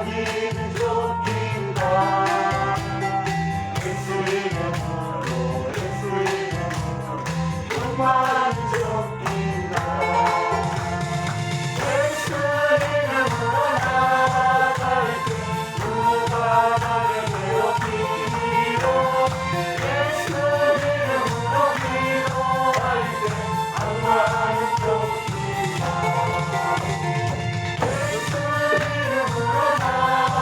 많이는 쫓긴다. 예수 이름으로 예수 이름으로 많이 쫓긴다. 예수 이름으로 나아갈 때 누가 나를 괴롭히리요. 예수 이름으로 기도할 때 악마는 쫓긴다. 예수 이름으로 나아갈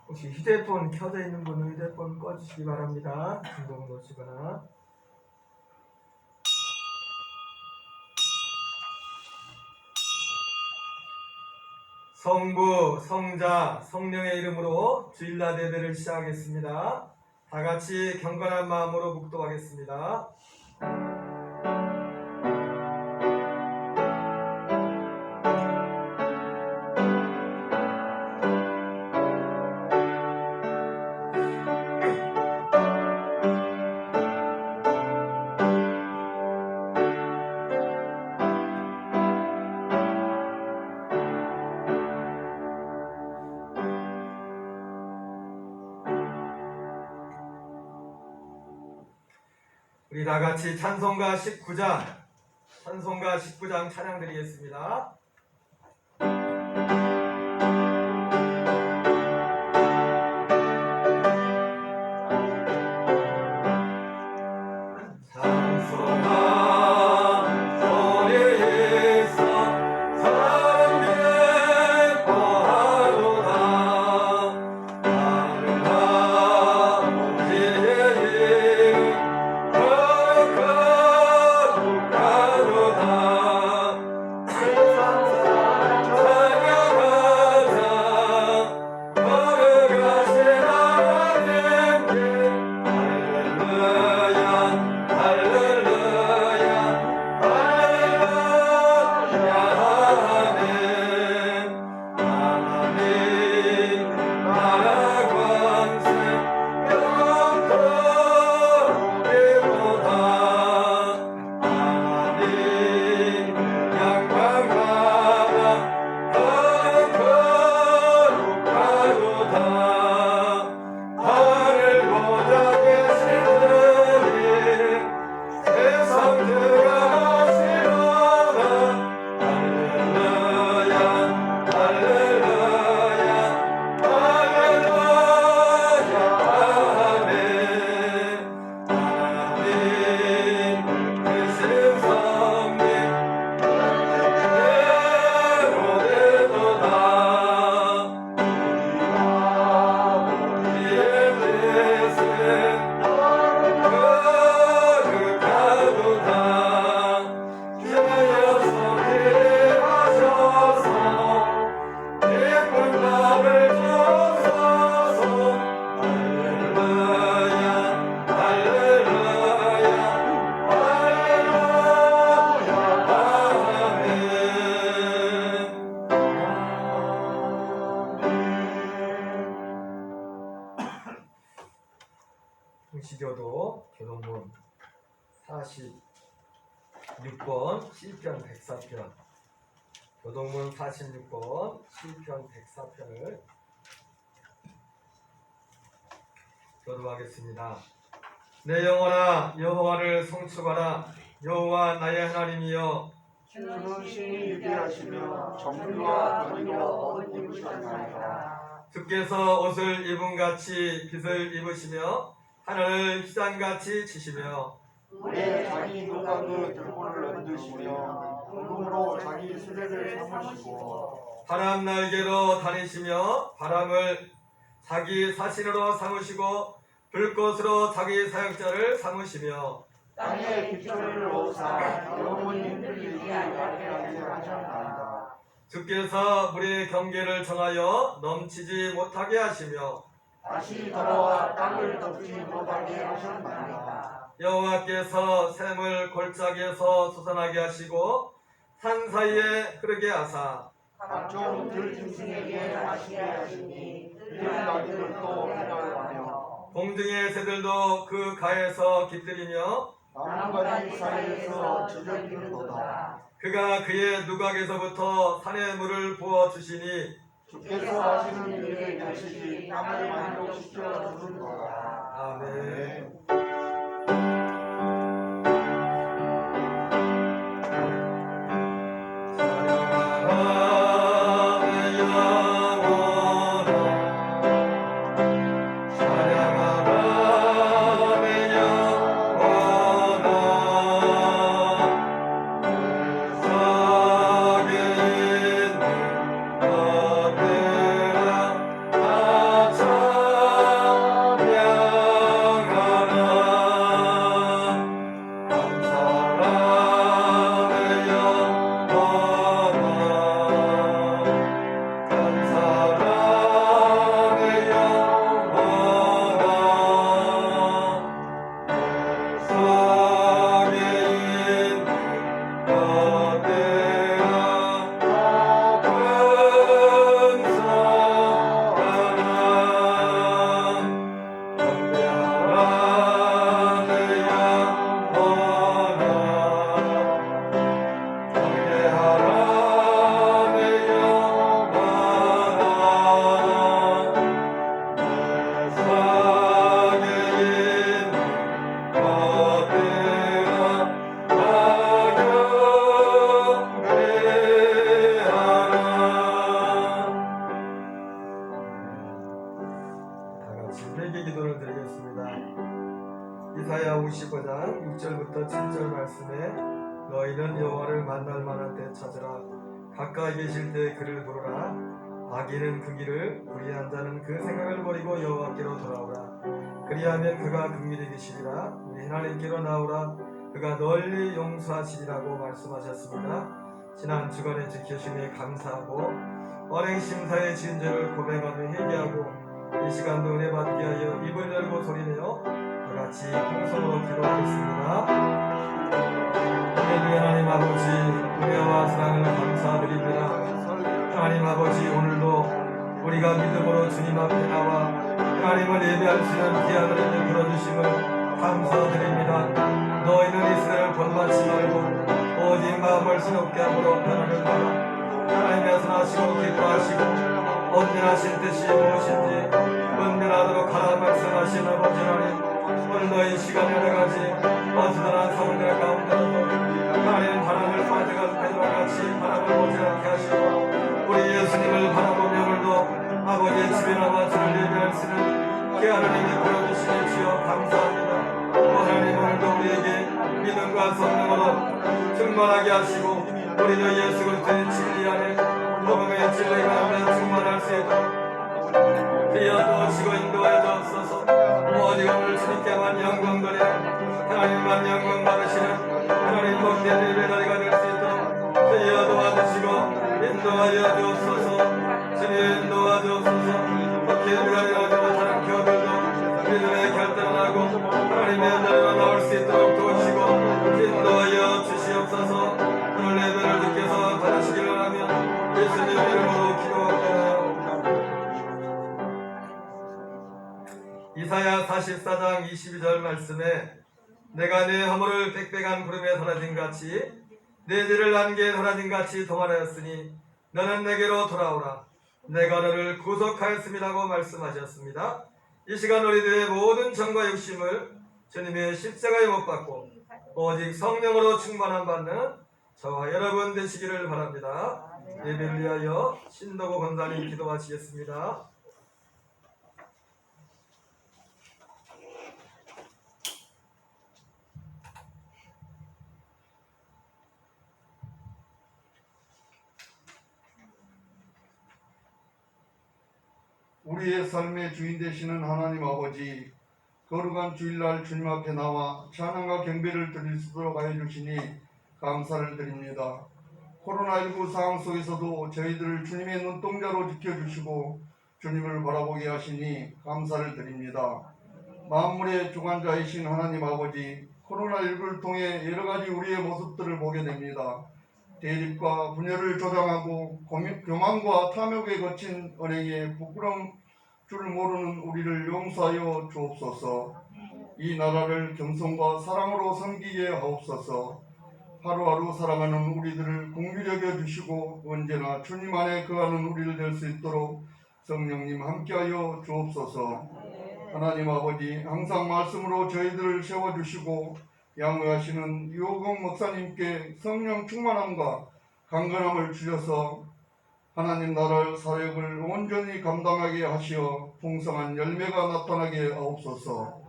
혹시 휴대폰 켜져 있는 분은 휴대폰 꺼주시기 바랍니다. 중독 놓치거나. 성부, 성자, 성령의 이름으로 주일날 예배를 시작하겠습니다. 다 같이 경건한 마음으로 묵도하겠습니다. 우리 다 같이 찬송가 19장 찬양 드리겠습니다. 시교도 교동문 46번 시편 104편 교동문 46번 시편 104편을 교도하겠습니다. 내 영혼아 여호와를 송축하라. 여호와 나의 하나님이여 주는 신이 위대하시며 정의와 권위로 옷 입으셨나이다. 주께서 옷을 입음같이 빛을 입으시며 하늘을 휘장같이 치시며 물에 자기 누각의 들보를 얹으시며 구름으로 자기 수레를 삼으시고 바람 날개로 다니시며 바람을 자기 사신으로 삼으시고 불꽃으로 자기 사역자를 삼으시며 땅에 기초를 놓으사 영원히 흔들리지 않게 하셨나이다. 주께서 물의 경계를 정하여 넘치지 못하게 하시며 다시 돌아와 땅을 덮지 못하게 하셨나이다. 여호와께서 샘을 골짜기에서 솟아나게 하시고 산 사이에 흐르게 하사 각종 들짐승에게 마시게 하시니 들나귀들도 해결하며 공중의 새들도 그 가에서 깃들이며 나뭇가지 사이에서 지저귀는도다. 그가 그의 누각에서부터 산의 물을 부어 주시니 주께서 하시는 일에 계시지 땅을 만족시켜 주는도다. 아멘. 자 같이 회개 기도를 드리겠습니다. 이사야 55장 6절부터 7절 말씀에 너희는 여호와를 만날 만한 때 찾으라. 가까이 계실 때 그를 부르라. 악인은 그 길을, 불의한 자는 그 생각을 버리고 여호와께로 돌아오라. 그리하면 그가 긍휼히 계시리라. 우리 하나님께로 나오라. 그가 널리 용서하시리라고 말씀하셨습니다. 지난 주간에 지켜주심에 감사하고 언행 심사의 지은 죄를 고백하며 회개하고 이 시간도 은혜 받게 하여 입을 열고 소리내어 다같이 통성으로 기도하겠습니다. 은혜의 하나님 아버지, 은혜와 사랑을 감사드립니다. 하나님 아버지, 오늘도 우리가 믿음으로 주님 앞에 나와 하나님을 예배할 수 있는 귀한 은혜를 풀어주심을 감사드립니다. 너희는 이스라엘 본받지 말고 오직 마음을 새롭게 함으로 변화를 받아 하나님의 선하시고 기뻐하시고 온전하신 뜻이 무엇인지 분별하도록 하라 말씀하신 아버지 하나님, 오늘 너희 시간 여러가지 어수선한 성들 가운데서도 하나님 바람을 빠져간 베드로와 같이 바람을 보지 않게 하시고 우리 예수님을 바라보며 오늘도 아버지의 집에 나와 주를 예배할 수 있는 귀한 은혜를 보여주시니 주여 감사합니다. 또 하나님, 오늘도 우리에게 믿음과 성령으로 충만하게 하시고 우리도 예수 그리스도의 진리 안에 복음의 진리가 하면 충만할 수 있도록 그여 도우시고 인도하여 주옵소서. 오직 오늘 주님께만 영광 돌리는 하나님만 영광 받으시는 하나님 복된 예배 자리가 될 수 있도록 그여 도와주시고 인도하여 주옵소서. 주님 인도하여 주옵소서. 복된 예배 자리가 되고 다른 교들도 믿음의 결단을 하고 하나님의 자리가 나올 수 있도록 도우시고 인도하여 주시옵소서. 오늘 예배를 주께서 받으시기를 하며 예수님 이름으로 기도합니다. 이사야 44장 22절 말씀에 내가 내 허물을 빽빽한 구름에 사라진 같이 내 죄를 안개에 사라진 같이 동안하였으니 너는 내게로 돌아오라. 내가 너를 구속하였음이라고 말씀하셨습니다. 이 시간 우리들의 모든 정과 욕심을 주님의 십자가에 못 박고 오직 성령으로 충만함 받는 저와 여러분 되시기를 바랍니다. 예배를 위하여 신도고 권사님 기도하시겠습니다. 우리의 삶의 주인 되시는 하나님 아버지, 거룩한 주일날 주님 앞에 나와 찬양과 경배를 드릴 수 있도록 하여 주시니 감사를 드립니다. 코로나19 상황 속에서도 저희들을 주님의 눈동자로 지켜주시고 주님을 바라보게 하시니 감사를 드립니다. 만물의 주관자이신 하나님 아버지, 코로나19를 통해 여러가지 우리의 모습들을 보게 됩니다. 대립과 분열을 조장하고 교만과 탐욕에 거친 언행에 부끄러운 줄 모르는 우리를 용서하여 주옵소서. 이 나라를 겸손과 사랑으로 섬기게 하옵소서. 하루하루 살아가는 우리들을 긍휼히 여겨 주시고 언제나 주님 안에 거하는 우리를 될 수 있도록 성령님 함께하여 주옵소서. 하나님 아버지, 항상 말씀으로 저희들을 세워주시고 양육하시는 유호공 목사님께 성령 충만함과 강건함을 주셔서 하나님 나라 사역을 온전히 감당하게 하시어 풍성한 열매가 나타나게 하옵소서.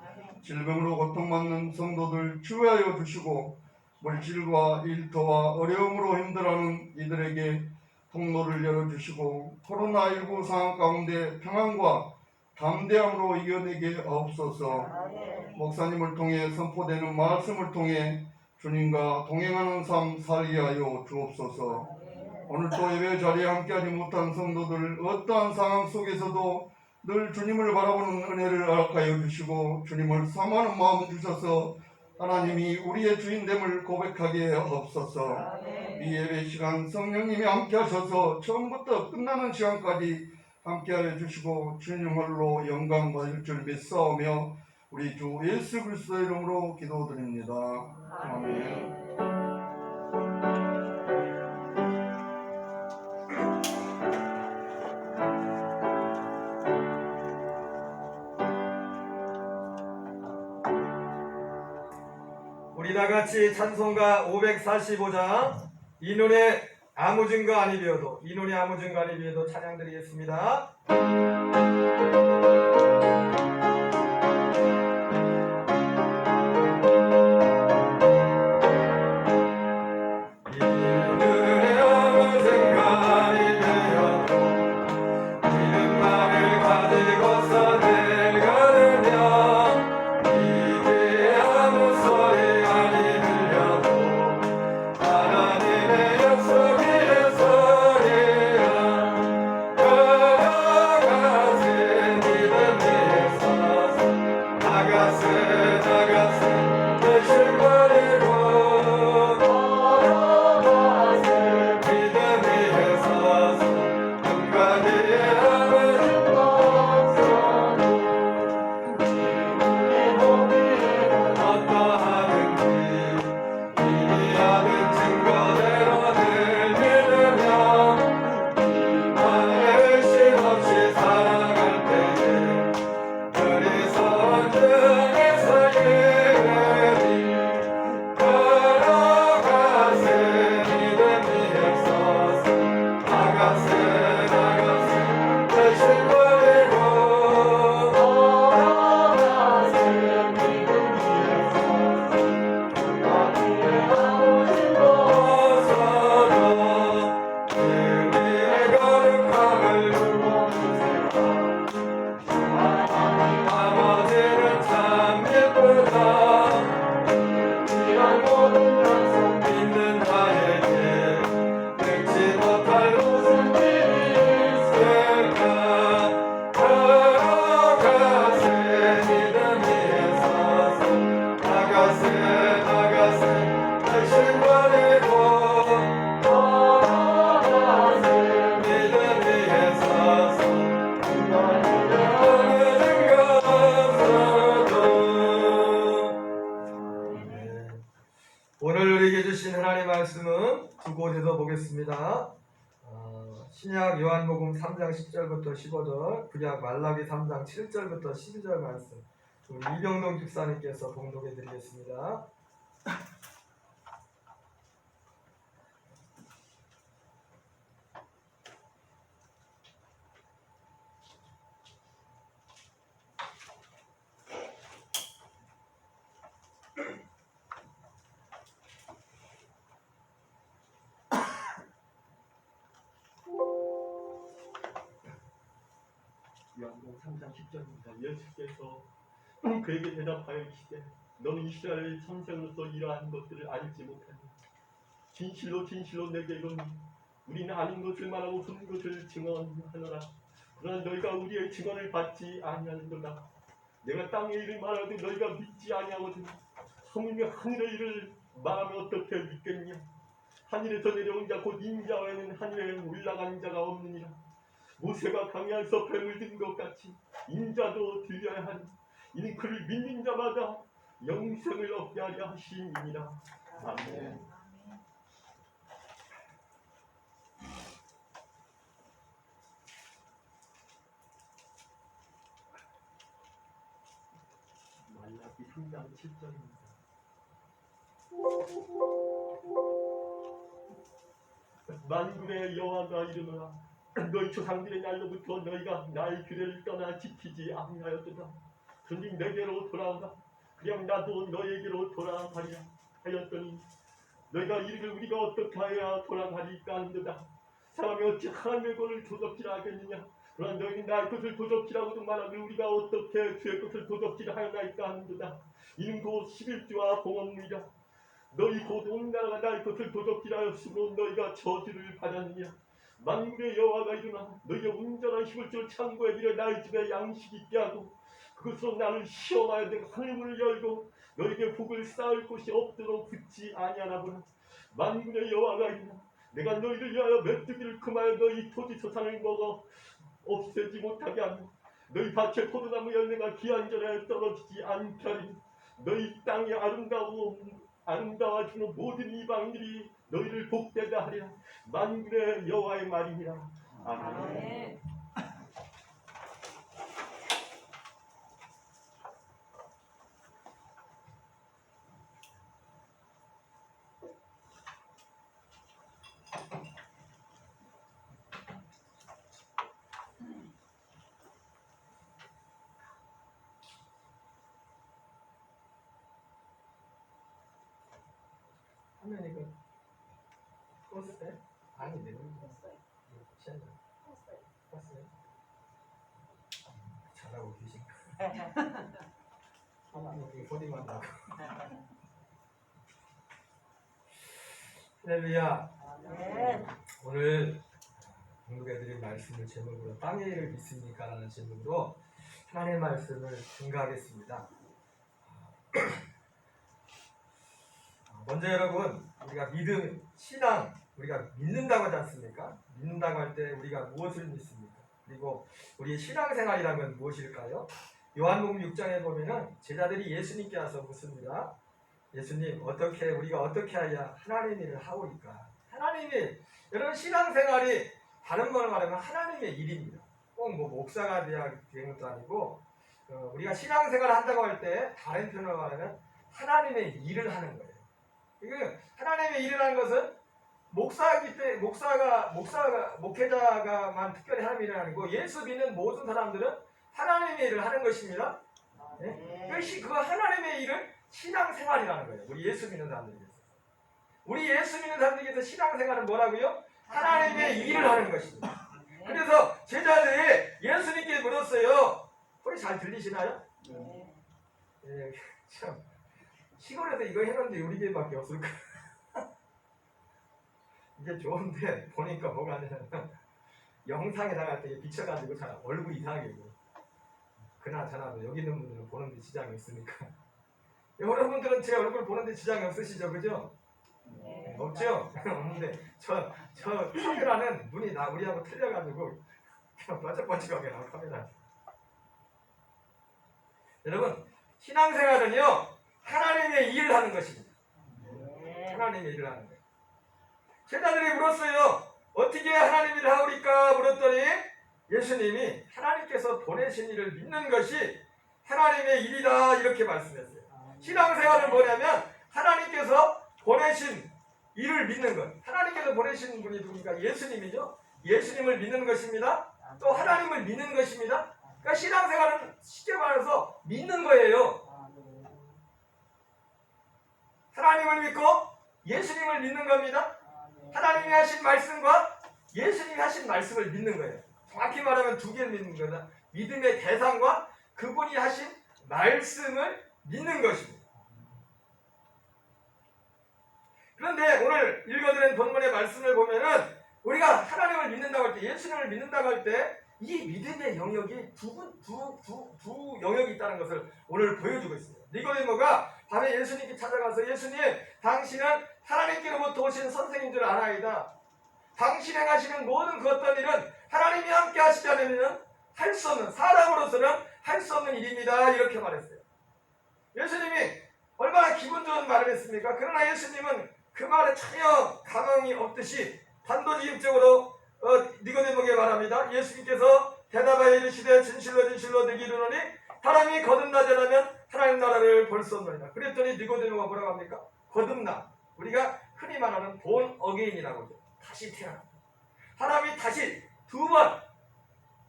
질병으로 고통받는 성도들 치유하여 주시고 물질과 일터와 어려움으로 힘들어하는 이들에게 통로를 열어주시고 코로나19 상황 가운데 평안과 담대함으로 이겨내게 하옵소서. 목사님을 통해 선포되는 말씀을 통해 주님과 동행하는 삶 살게 하여 주옵소서. 오늘 또 예배 자리에 함께하지 못한 성도들 어떠한 상황 속에서도 늘 주님을 바라보는 은혜를 허락하여 주시고 주님을 사모하는 마음 주셔서 하나님이 우리의 주인됨을 고백하게 하옵소서. 이 예배 시간 성령님이 함께하셔서 처음부터 끝나는 시간까지 함께하여 주시고 주님 홀로 영광 받을 줄 믿사오며 우리 주 예수 그리스도의 이름으로 기도드립니다. 아멘. 우리 다같이 찬송가 545장 이눈에 아무 증거 아니 비어도 이눈에 아무 증거 아니 비어도 찬양 드리겠습니다. 보겠습니다. 신약 요한복음 3장 10절부터 15절, 구약 말라기 3장 7절부터 12절 말씀 우리 이병동 집사님께서 봉독해 드리겠습니다. 요한복음 3장 10절입니다. 예수께서 그에게 대답하여 이르시되 너는 이스라엘 선생으로서 이러한 것들을 알지 못하니 진실로 진실로 내게 이르노니 우리는 아닌 것을 말하고 흠 것을 증언하노라. 그러나 너희가 우리의 증언을 받지 아니하는도다. 내가 땅의 일을 말하되 너희가 믿지 아니하거든. 하물며 하늘의 일을 말하면 어떻게 믿겠냐. 하늘에서 내려온 자 곧 인자 외에는 하늘에 올라간 자가 없느니라. 모세가 강야에서 뱀을 든 것 같이 인자도 들려야 하니 이는 그를 믿는 자마다 영생을 얻게 하려 하심이니라. 아멘. 말라기 3장 7절입니다. 만군의 여호와가 이르노라. 너희 조상들의 날로부터 너희가 나의 규례를 떠나 지키지 아니하였도다. 그러니 내게로 돌아오라. 그냥 나도 너에게로 돌아가리라 하였더니 너희가 이르기를 우리가 어떻게 하여야 돌아가리까 하는도다. 사람이 어찌 하나님의 것을 도적질하 하겠느냐. 그러나 너희는 나의 것을 도적질하고도 말하기를 우리가 어떻게 주의 것을 도적질하였나이까 하는도다. 이는 곧 11조와 봉헌물이라. 너희 곧 온 나라가 나의 것을 도적질하였으므로 너희가 저주를 받았느냐. 만군의 여호와가 이르나 너희의 온전한 힘을 줄 창고에 들여 나의 집에 양식 있게 하고 그것으로 나를 시험하여 내가 하늘문을 열고 너희에게 복을 쌓을 곳이 없도록 붙지 아니하나 보라. 만군의 여호와가 이르나 내가 너희를 위하여 메뚜기를 금하여 너희 토지 소산을 먹어 없애지 못하게 하며 너희 밭에 포도나무 열매가 기한절에 떨어지지 않게 하리니 너희 땅이 아름다워지는 모든 이방인들이 너희를 복되게 하리라. 만군의 여호와의 말이니라. 아멘. 화면이 그 껐어요? 아니 네. 껐어요? 잘하고 계신가? 소리만 나고. 할렐루야. 오늘 공독해드린 말씀을 제목으로 땅의 일을 믿습니까? 라는 제목으로 하나님의 말씀을 증가하겠습니다. 먼저 여러분, 우리가 믿음, 신앙, 우리가 믿는다고 하지 않습니까? 믿는다고 할 때 우리가 무엇을 믿습니까? 그리고 우리의 신앙생활이라는 건 무엇일까요? 요한복음 6장에 보면은 제자들이 예수님께 와서 묻습니다. 예수님, 우리가 어떻게 해야 하나님의 일을 하고 있까? 하나님의, 여러분 신앙생활이 다른 말로 말하면 하나님의 일입니다. 꼭 뭐 목사가 되는 것도 아니고 우리가 신앙생활을 한다고 할 때 다른 표현으로 말하면 하나님의 일을 하는 거예요. 이거 하나님의 일이라는 것은 목회자가만 특별히 하는 일이 아니고 예수 믿는 모든 사람들은 하나님의 일을 하는 것입니다. 네? 그거 하나님의 일은 신앙생활이라는 거예요. 우리 예수 믿는 사람들에게서. 우리 예수 믿는 사람들에게서 신앙생활은 뭐라고요? 하나님의 일을 하는 것입니다. 그래서 제자들이 예수님께 물었어요. 소리 잘 들리시나요? 네. 참 시골에서 이거 해놓는데 우리 집밖에 없을까? 이게 좋은데 보니까 뭐가 아니냐면 영상에 나갈 때 비춰가지고 잘 얼굴 이상하게 보여. 그나저나도 여기 있는 분들은 보는데 지장이 있습니까? 여러분들은 제 얼굴 보는데 지장이 없으시죠? 그죠? 네. 없죠? 없는데 저 카메라는 눈이 우리하고 틀려가지고 그냥 번쩍번쩍하게 나와 카메라. 여러분 신앙생활은요 하나님의 일을 하는 것입니다. 하나님의 일을 하는 거예요. 제자들이 물었어요. 어떻게 하나님 일을 하오리까 물었더니 예수님이 하나님께서 보내신 일을 믿는 것이 하나님의 일이다 이렇게 말씀했어요. 신앙생활은 뭐냐면 하나님께서 보내신 일을 믿는 것. 하나님께서 보내신 분이 누굽니까? 예수님이죠. 예수님을 믿는 것입니다. 또 하나님을 믿는 것입니다. 그러니까 신앙생활은 쉽게 말해서 믿는 거예요. 하나님을 믿고 예수님을 믿는 겁니다. 하나님이 하신 말씀과 예수님이 하신 말씀을 믿는 거예요. 정확히 말하면 두 개를 믿는 거다. 믿음의 대상과 그분이 하신 말씀을 믿는 것입니다. 그런데 오늘 읽어드린 본문의 말씀을 보면은 우리가 하나님을 믿는다고 할 때, 예수님을 믿는다고 할 때 이 믿음의 영역이 두 영역이 있다는 것을 오늘 보여주고 있습니다. 니고데모가 밤에 예수님께 찾아가서 예수님, 당신은 하나님께로부터 오신 선생인 줄 아나이다. 당신 행하시는 모든 그 어떤 일은 하나님이 함께 하시지 않으면 할 수 없는, 사람으로서는 할 수 없는 일입니다. 이렇게 말했어요. 예수님이 얼마나 기분 좋은 말을 했습니까? 그러나 예수님은 그 말에 전혀 감흥이 없듯이 단도직입적으로 니고데모에게 말합니다. 예수님께서 대답하여 이르시되 진실로 진실로 내게 이르노니 사람이 거듭나지 않으면 하나님 나라를 볼 수 없느니라. 그랬더니 니고데모가 뭐라고 합니까? 거듭나. 우리가 흔히 말하는 본 어게인이라고 하죠. 다시 태어나. 사람이 다시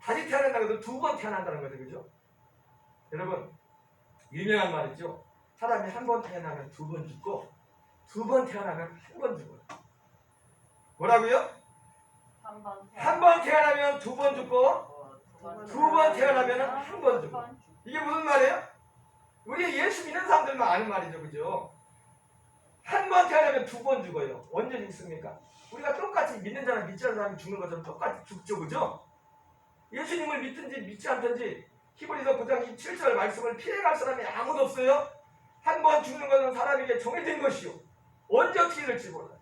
다시 태어난다고 해도 두 번 태어난다는 거죠. 그죠? 여러분, 유명한 말이죠. 사람이 한 번 태어나면 두 번 죽고 두 번 태어나면 한 번 죽어요. 뭐라고요? 한 번 태어나면 두 번 죽고 두 번 태어나면 한 번 죽고. 이게 무슨 말이에요? 우리 예수 믿는 사람들만 아는 말이죠. 그죠? 한 번 태어나면 두 번 죽어요. 언제 죽습니까? 우리가 똑같이 믿는 사람 믿지 않는 사람이 죽는 것처럼 똑같이 죽죠. 그죠? 예수님을 믿든지 믿지 않든지 히브리서 9장 27절 말씀을 피해갈 사람이 아무도 없어요. 한 번 죽는 것은 사람에게 정해진 것이요. 언제 어떻게 될지 몰라요.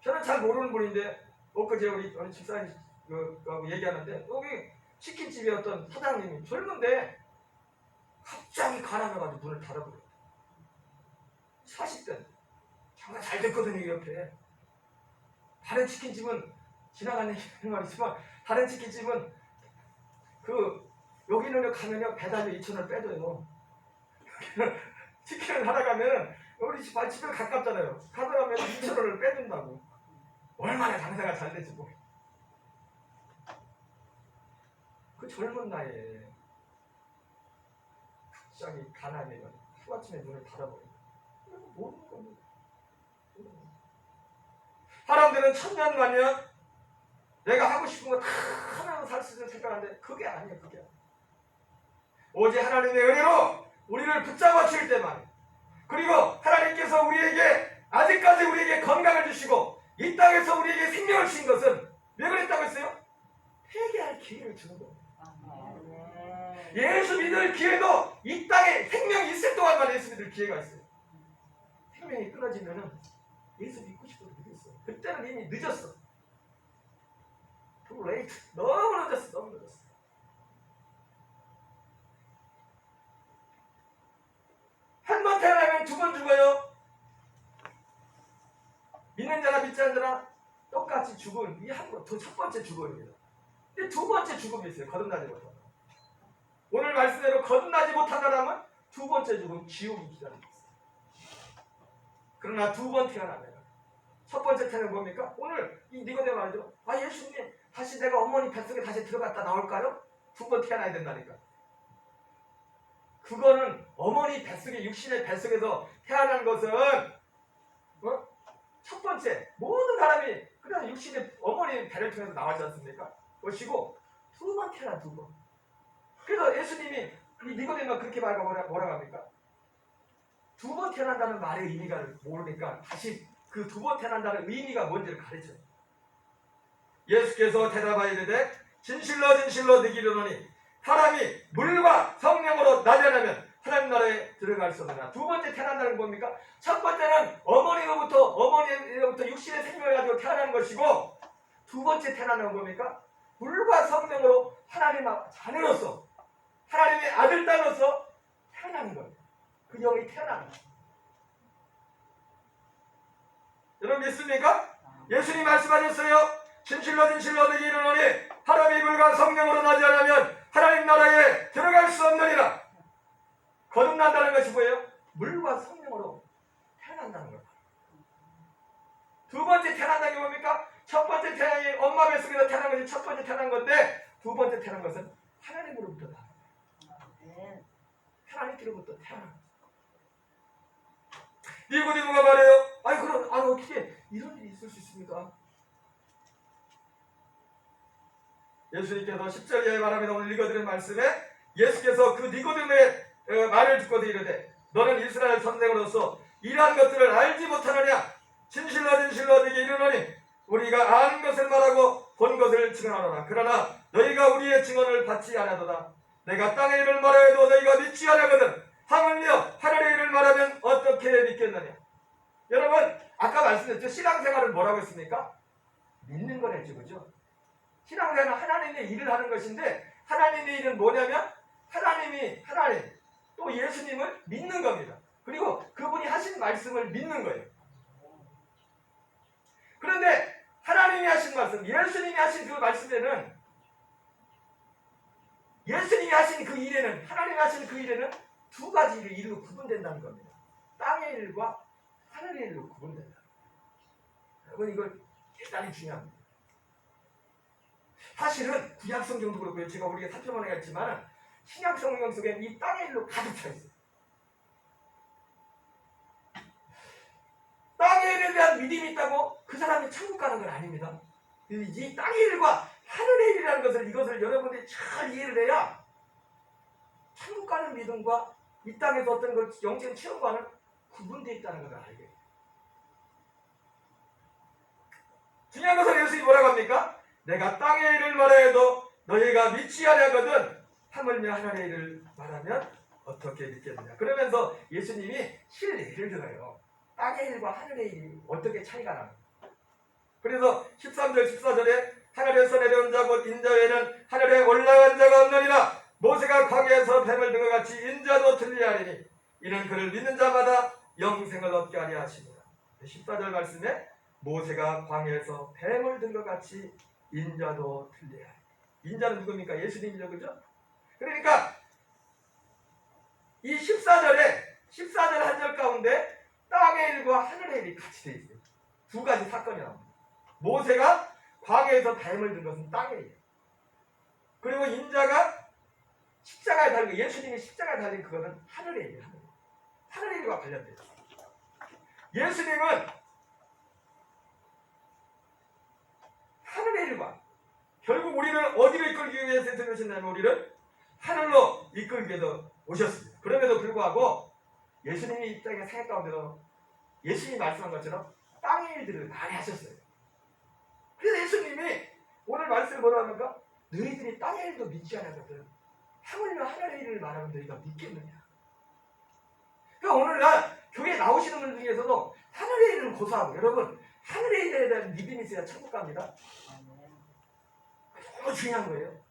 저는 잘 모르는 분인데 엊그제 우리 집사님 얘기하는데 여기 치킨집에 어떤 사장님이 젊은데 갑자기 가난해가지고 문을 닫아버려요. 40대 장사 잘 됐거든요. 옆에 다른 치킨집은 지나가는 말이지만 다른 치킨집은 여기는 가면요 배달료 2,000원을 빼줘요. 치킨을 하러 가면 우리 집에 가깝잖아요. 가다 가면 2,000원을 빼준다고. 얼마나 장사가 잘 되지 뭐. 그 젊은 나이에 갑자기 가난해요. 하루아침에 문을 닫아버려요. 모르는 겁니다. 사람들은 천년 만년 내가 하고 싶은 거 다 하면서 살 수 있는 생각하는데 그게 아니에요. 그게 오직 하나님의 은혜로 우리를 붙잡아 주실 때만, 그리고 하나님께서 우리에게 아직까지 우리에게 건강을 주시고 이 땅에서 우리에게 생명을 주신 것은 왜 그랬다고 했어요? 회개할 기회를 주는 겁니다. 예수 믿을 기회도 이 땅에 생명이 있을 동안만 예수 믿을 기회가 있어요. 생명이 끊어지면은 예수 믿고 싶어도 믿었어. 그때는 이미 늦었어. Too late. 너무 늦었어. 너무 늦었어. 한 번 태어나면 두 번 죽어요. 믿는 자나 믿지 않는 자나 똑같이 죽음. 이 한 번, 첫 번째 죽음입니다. 근데 두 번째 죽음이 있어요. 거듭나지 못하다. 오늘 말씀대로 거듭나지 못한 사람은 두 번째 죽음, 지옥이 기다리고 있어요. 그러나 두 번 태어나면 첫 번째 태어나면 뭡니까? 오늘 이 니고데모 말이죠. 예수님 다시 내가 어머니 뱃속에 다시 들어갔다 나올까요? 두 번 태어나야 된다니까. 그거는 어머니 뱃속에, 육신의 뱃속에서 태어난 것은 첫 번째 모든 사람이 그냥 육신의 어머니 배를 통해서 나왔지 않습니까? 것이고 두 번 태어난 두 번. 그래서 예수님이 이 니고데모가 그렇게 말하고 뭐라고 합니까? 두 번 태어난다는 말의 의미가 모르니까 다시 그 두 번 태어난다는 의미가 뭔지를 가르쳐요. 예수께서 대답하여 이르되 진실로 진실로 너희에게 이르노니 사람이 물과 성령으로 나지 않으면 하나님 나라에 들어갈 수 없느니라. 두 번째 태어난다는 건 뭡니까? 첫 번째는 어머니로부터 육신의 생명을 가지고 태어나는 것이고, 두 번째 태어나는 건 뭡니까? 물과 성령으로 하나님 자녀로서, 하나님의 아들 딸로서 태어나는 거예요. 그 영이 태어나는 거예요. 여러분 믿습니까? 예수님 말씀하셨어요. 진실로 진실로 너희에게 이르노니 하나님이 불과 성령으로 나지 않으면 하나님 나라에 들어갈 수 없느니라. 거듭난다는 것이 뭐예요? 물과 성령으로 태어난다는 거예요. 두 번째 태어난다는 게 뭡니까? 첫 번째 태어난이 엄마 뱃속에서 태어난 것이 첫 번째 태어난 건데, 두 번째 태어난 것은 하나님으로부터 태어난, 하나님께로부터 태어난. 니고디모가 말해요. 그럼 어떻게 이런 일이 있을 수 있습니까? 예수님께서 10절 이하의 말합니다. 오늘 읽어드린 말씀에 예수께서 그 니고디모의 말을 듣고도 이르되 너는 이스라엘 선생으로서 이러한 것들을 알지 못하느냐? 진실로 진실로 너희에게 이르노니 우리가 아는 것을 말하고 본 것을 증언하노라. 그러나 너희가 우리의 증언을 받지 아니하도다. 내가 땅의 일을 말하여도 너희가 믿지 아니하거든 하물며 하늘의 일을 말하면 어떻게 믿겠느냐? 여러분, 아까 말씀드렸죠. 신앙생활은 뭐라고 했습니까? 믿는 거랬죠, 그죠? 신앙생활은 하나님의 일을 하는 것인데, 하나님의 일은 뭐냐면 하나님 또 예수님을 믿는 겁니다. 그리고 그분이 하신 말씀을 믿는 거예요. 그런데 하나님이 하신 말씀, 예수님이 하신 그 말씀에는, 예수님이 하신 그 일에는, 하나님이 하신 그 일에는 두 가지 일로 구분된다는 겁니다. 땅의 일과 하늘의 일로 구분된다. 여러분, 이걸 대단히 중요합니다. 사실은 구약성경도 그렇고요. 제가 우리가 살펴보는 게 있지만 신약성경 속에는 이 땅의 일로 가득 차 있어요. 땅의 일에 대한 믿음이 있다고 그 사람이 천국 가는 건 아닙니다. 이 땅의 일과 하늘의 일이라는 것을, 이것을 여러분들이 잘 이해를 해야 천국 가는 믿음과 이 땅에서 어떤 걸 영적인 체험과는 구분되어 있다는 것을 알게 돼요. 중요한 것은 예수님이 뭐라고 합니까? 내가 땅의 일을 말하여도 너희가 믿지 아니하거든 하물며 하늘의 일을 말하면 어떻게 믿겠느냐. 그러면서 예수님이 실례를 들어요. 땅의 일과 하늘의 일이 어떻게 차이가 나는가. 그래서 13절 14절에 하늘에서 내려온 자 곧 인자 외에는 하늘에 올라간 자가 없느니라. 모세가 광야에서 뱀을 든 것 같이 인자도 틀리하리니 이는 그를 믿는 자마다 영생을 얻게 하려 하시니라. 14절 말씀에 모세가 광야에서 뱀을 든 것 같이 인자도 틀리하리니, 인자는 누굽니까? 예수님이죠, 그죠? 그러니까 이 14절 한 절 가운데 땅의 일과 하늘의 일이 같이 되어 있어요. 두 가지 사건이 나옵니다. 모세가 광야에서 뱀을 든 것은 땅의 일, 그리고 인자가 십자가에 달린, 예수님이 십자가에 달린 그거는 하늘의 일이에요. 하늘의 일과 관련돼요. 예수님은 하늘의 일과, 결국 우리를 어디로 이끌기 위해서 들으셨냐면 우리를 하늘로 이끌기 위해서 오셨습니다. 그럼에도 불구하고 예수님이 이 땅의 생애 가운데서 예수님이 말씀한 것처럼 땅의 일들을 많이 하셨어요. 그래서 예수님이 오늘 말씀을 뭐라 합니까? 너희들이 땅의 일도 믿지 않았거든 하물며 하늘의 일을 말하면 너희가 믿겠느냐. 그러니까 오늘날 교회에 나오시는 분들 중에서도 하늘의 일을 고사하고, 여러분 하늘의 일에 대한 믿음이 있어야 천국 갑니다. 너무 중요한 거예요.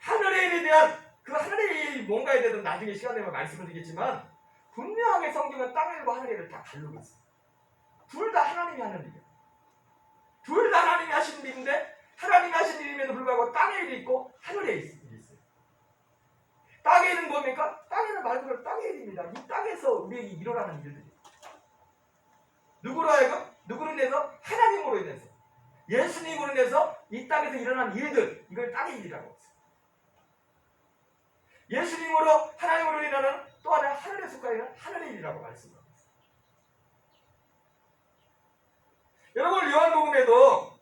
하늘의 일에 대한 그 하늘의 일이 뭔가에 대해서 나중에 시간 되면 말씀을 드리겠지만 분명하게 성경은 땅의 일과 하늘의 일을 다 다루고 있어요. 둘 다 하나님이 하는 일이에요. 둘 다 하나님이 하시는 일인데, 하나님이 하시는 일임에도 불구하고 땅의 일이 있고 하늘의 일이 있어요. 땅의 일은 뭡니까? 땅에는 말 그대로 땅의 일입니다. 이 땅에서 우리에게 일어나는 일들이, 누구로 하여금, 누구로 인해서? 하나님으로 인해서, 예수님으로 인해서 이 땅에서 일어난 일들, 이걸 땅의 일이라고 했어요. 예수님으로, 하나님으로 일어나는 또 하나 하늘에 속하여는 하늘의 일이라고 말씀합니다. 여러분, 요한복음에도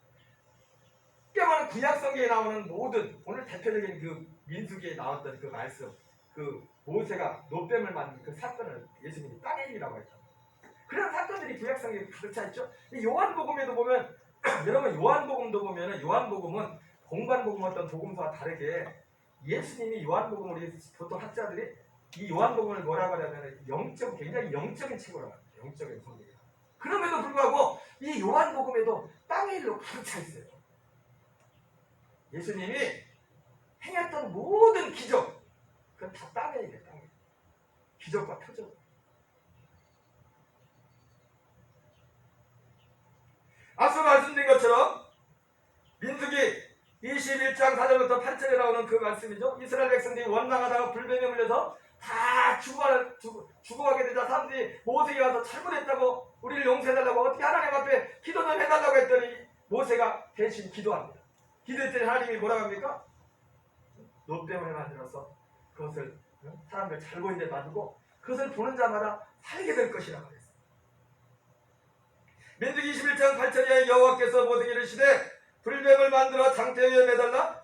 꽤 많은 구약성경에 나오는 모든, 오늘 대표적인 그 민수기에 나왔던 그 말씀, 그 모세가 노뱀을 만든 그 사건을 예수님이 땅의 일이라고 했잖아요. 그런 사건들이 구약성경에 가득 차 있죠. 요한복음에도 보면 여러분, 요한복음도 보면은, 요한복음은 공관복음 어떤 복음서와 다르게 예수님이 요한복음을, 우리 보통 학자들이 이 요한복음을 뭐라고 하냐면 굉장히 영적인 책으로 합니다. 영적인 성경이에요. 그럼에도 불구하고 이 요한복음에도 땅의 일로 가득 차 있어요. 예수님이 행했던 모든 기적, 그건 다 땅의 일이에요. 땅의 일. 기적과 표적. 앞서 말씀드린 것처럼 4절부터 8절에 나오는 그 말씀이죠. 이스라엘 백성들이 원망하다가 불뱀에 물려서 다 죽어가게 되자 사람들이 모세에게 와서 잘못했다고 우리를 용서해달라고 어떻게 하나님 앞에 기도 좀 해달라고 했더니 모세가 대신 기도합니다. 기도했더니 하나님이 뭐라고 합니까? 노뱀을 만들어서 그것을 사람들 잘 보이는 데 놔두고 그것을 보는 자마다 살게 될 것이라고 했어요. 민수기 21장 8절에 여호와께서 모세에게 이르시되 불뱀을 만들어 장대 위에 매달라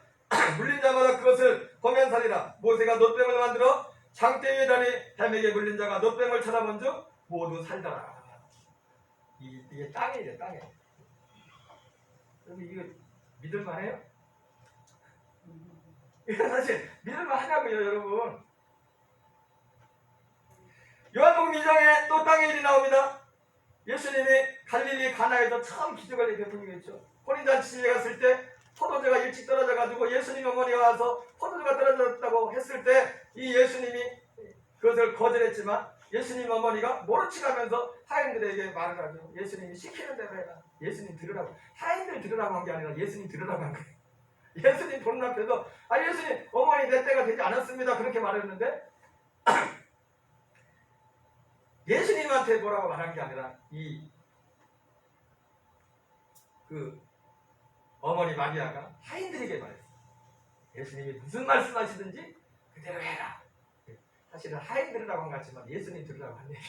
물린 자마다 그것을 보면 살리라. 모세가 놋뱀을 만들어 장대 위에 다니 뱀에게 물린 자가 놋뱀을 쳐다본 즉 모두 살더라. 이게 땅이에요, 땅에. 여러분 이거 믿을만해요? 이거 사실 믿을만하냐고요, 여러분. 요한복음 2장에 또 땅의 일이 나옵니다. 예수님이 갈릴리 가나에서 처음 기적을 베푸셨죠. 혼인잔치에 갔을 때 포도주가 일찍 떨어져가지고 예수님 어머니가 와서 포도주가 떨어졌다고 했을 때 이 예수님이 그것을 거절했지만 예수님 어머니가 모른 척하면서 하인들에게 말을 하죠. 예수님이 시키는 대로 해라. 예수님 들으라고. 하인들 들으라고 한 게 아니라 예수님 들으라고 한 거예요. 예수님 보는 앞에서 예수님 어머니 내 때가 되지 않았습니다. 그렇게 말했는데 예수님한테 뭐라고 말한 게 아니라 그 어머니 마리아가 하인들에게 말했어요. 예수님이 무슨 말씀하시든지 그대로 해라. 사실은 하인들이라고 한 것 같지만 예수님 들으라고 한 얘기.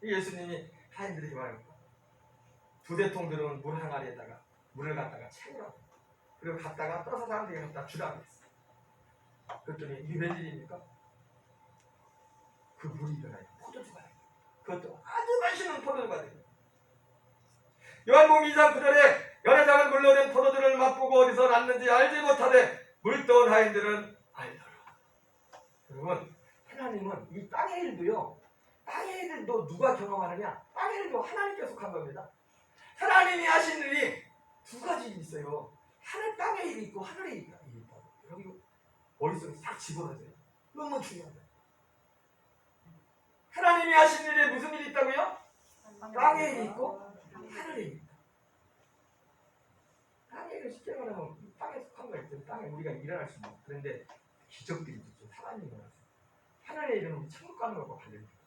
예수님이 하인들에게 말합니다. 2대통 들은 물 항아리에다가 물을 갖다가 채우라고. 그리고 갖다가 떠서 사람들이 갖다 주라고 했어요. 그랬더니 이게 웬일입니까? 그 물이 일어나요. 포도주가 돼요. 그것도 아주 맛있는 포도주가 돼요. 요한복음 2장 9절에 연회장을 물러낸 포도주를 맛보고 어디서 났는지 알지 못하되 물떠온 하인들은 알더라. 여러분, 하나님은 이 땅의 일도요, 땅의 일도 누가 경험하느냐? 땅의 일도 하나님께서 속한 겁니다. 하나님이 하신 일이 두 가지 있어요. 하늘 땅의 일이 있고 하늘의 일이 있다고. 여러분 머릿속에 싹 집어넣으세요. 너무 중요하다. 하나님이 하신 일에 무슨 일이 있다고요? 땅의 일이 있고 하늘의 일이 있다. 땅의 일을 쉽게 말하면 땅에 속한 거 있죠. 땅에 우리가 일어날 수 있는. 그런데 기적들이 있죠. 사람이 일어나서. 하늘의 일은 우리 천국 가는 것과 관련돼요.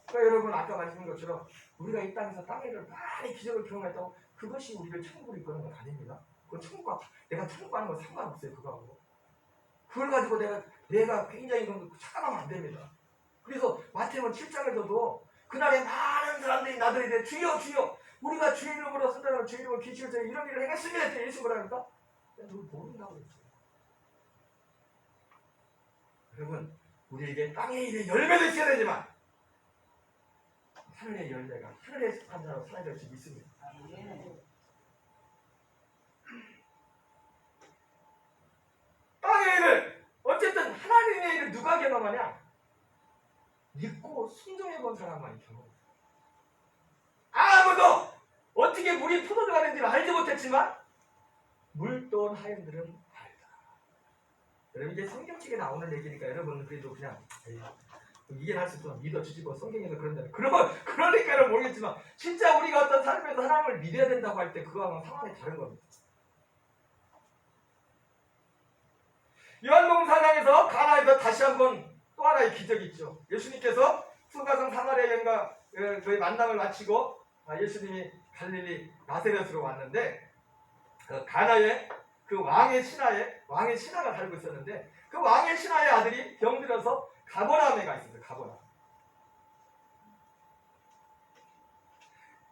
그러니까 여러분 아까 말씀드린 것처럼 우리가 이 땅에서 땅의 일을 많이 기적을 경험했다고 그것이 우리를 천국으로 이끄는 건 아닙니다. 그건 천국과 내가 천국 가는 건 상관없어요. 그거하고. 그걸 가지고 내가 굉장히 착각하면 안 됩니다. 그래서 마태복음 7장에서도 그날에 많은 사람들이 나더니 주여 주여 우리가 주의 이름으로 선자로 주의 이름으로 기술을 통해 이런 일을 행했으면 했더니 예수 뭐라니까? 누구 모른다고 했어요. 여러분 우리에게 땅의 일의 열매도 있어야 되지만 하늘의 열매가 하늘에 속한 자로 살아야 될 수 있습니다. 땅의 일을 어쨌든 하나님의 일을 누가 경험하냐? 믿고 순종해 본 사람만이 경험해요. 아무도 어떻게 물이 포도주가 되는지를 알지 못했지만 물떠온 하인들은 알다. 여러분 이게 성경책에 나오는 얘기니까 여러분은 그래도 그냥 이해할 수 있으면 믿어주시고 성경에서 그런다. 그러니까는 모르겠지만 진짜 우리가 어떤 삶에서 하나님을 믿어야 된다고 할 때 그거하고는 상황이 다른 겁니다. 요한복음 4장에서 가나에서 다시 한번 또 하나의 기적이 있죠. 예수님께서 수가성 사마리아 여인과 그의 만남을 마치고 예수님이 갈릴리 나세렛으로 왔는데 가나에 그 왕의 신하가 살고 있었는데 그 왕의 신하의 아들이 병들어서 가버나움에 가 있었어요. 가버나움.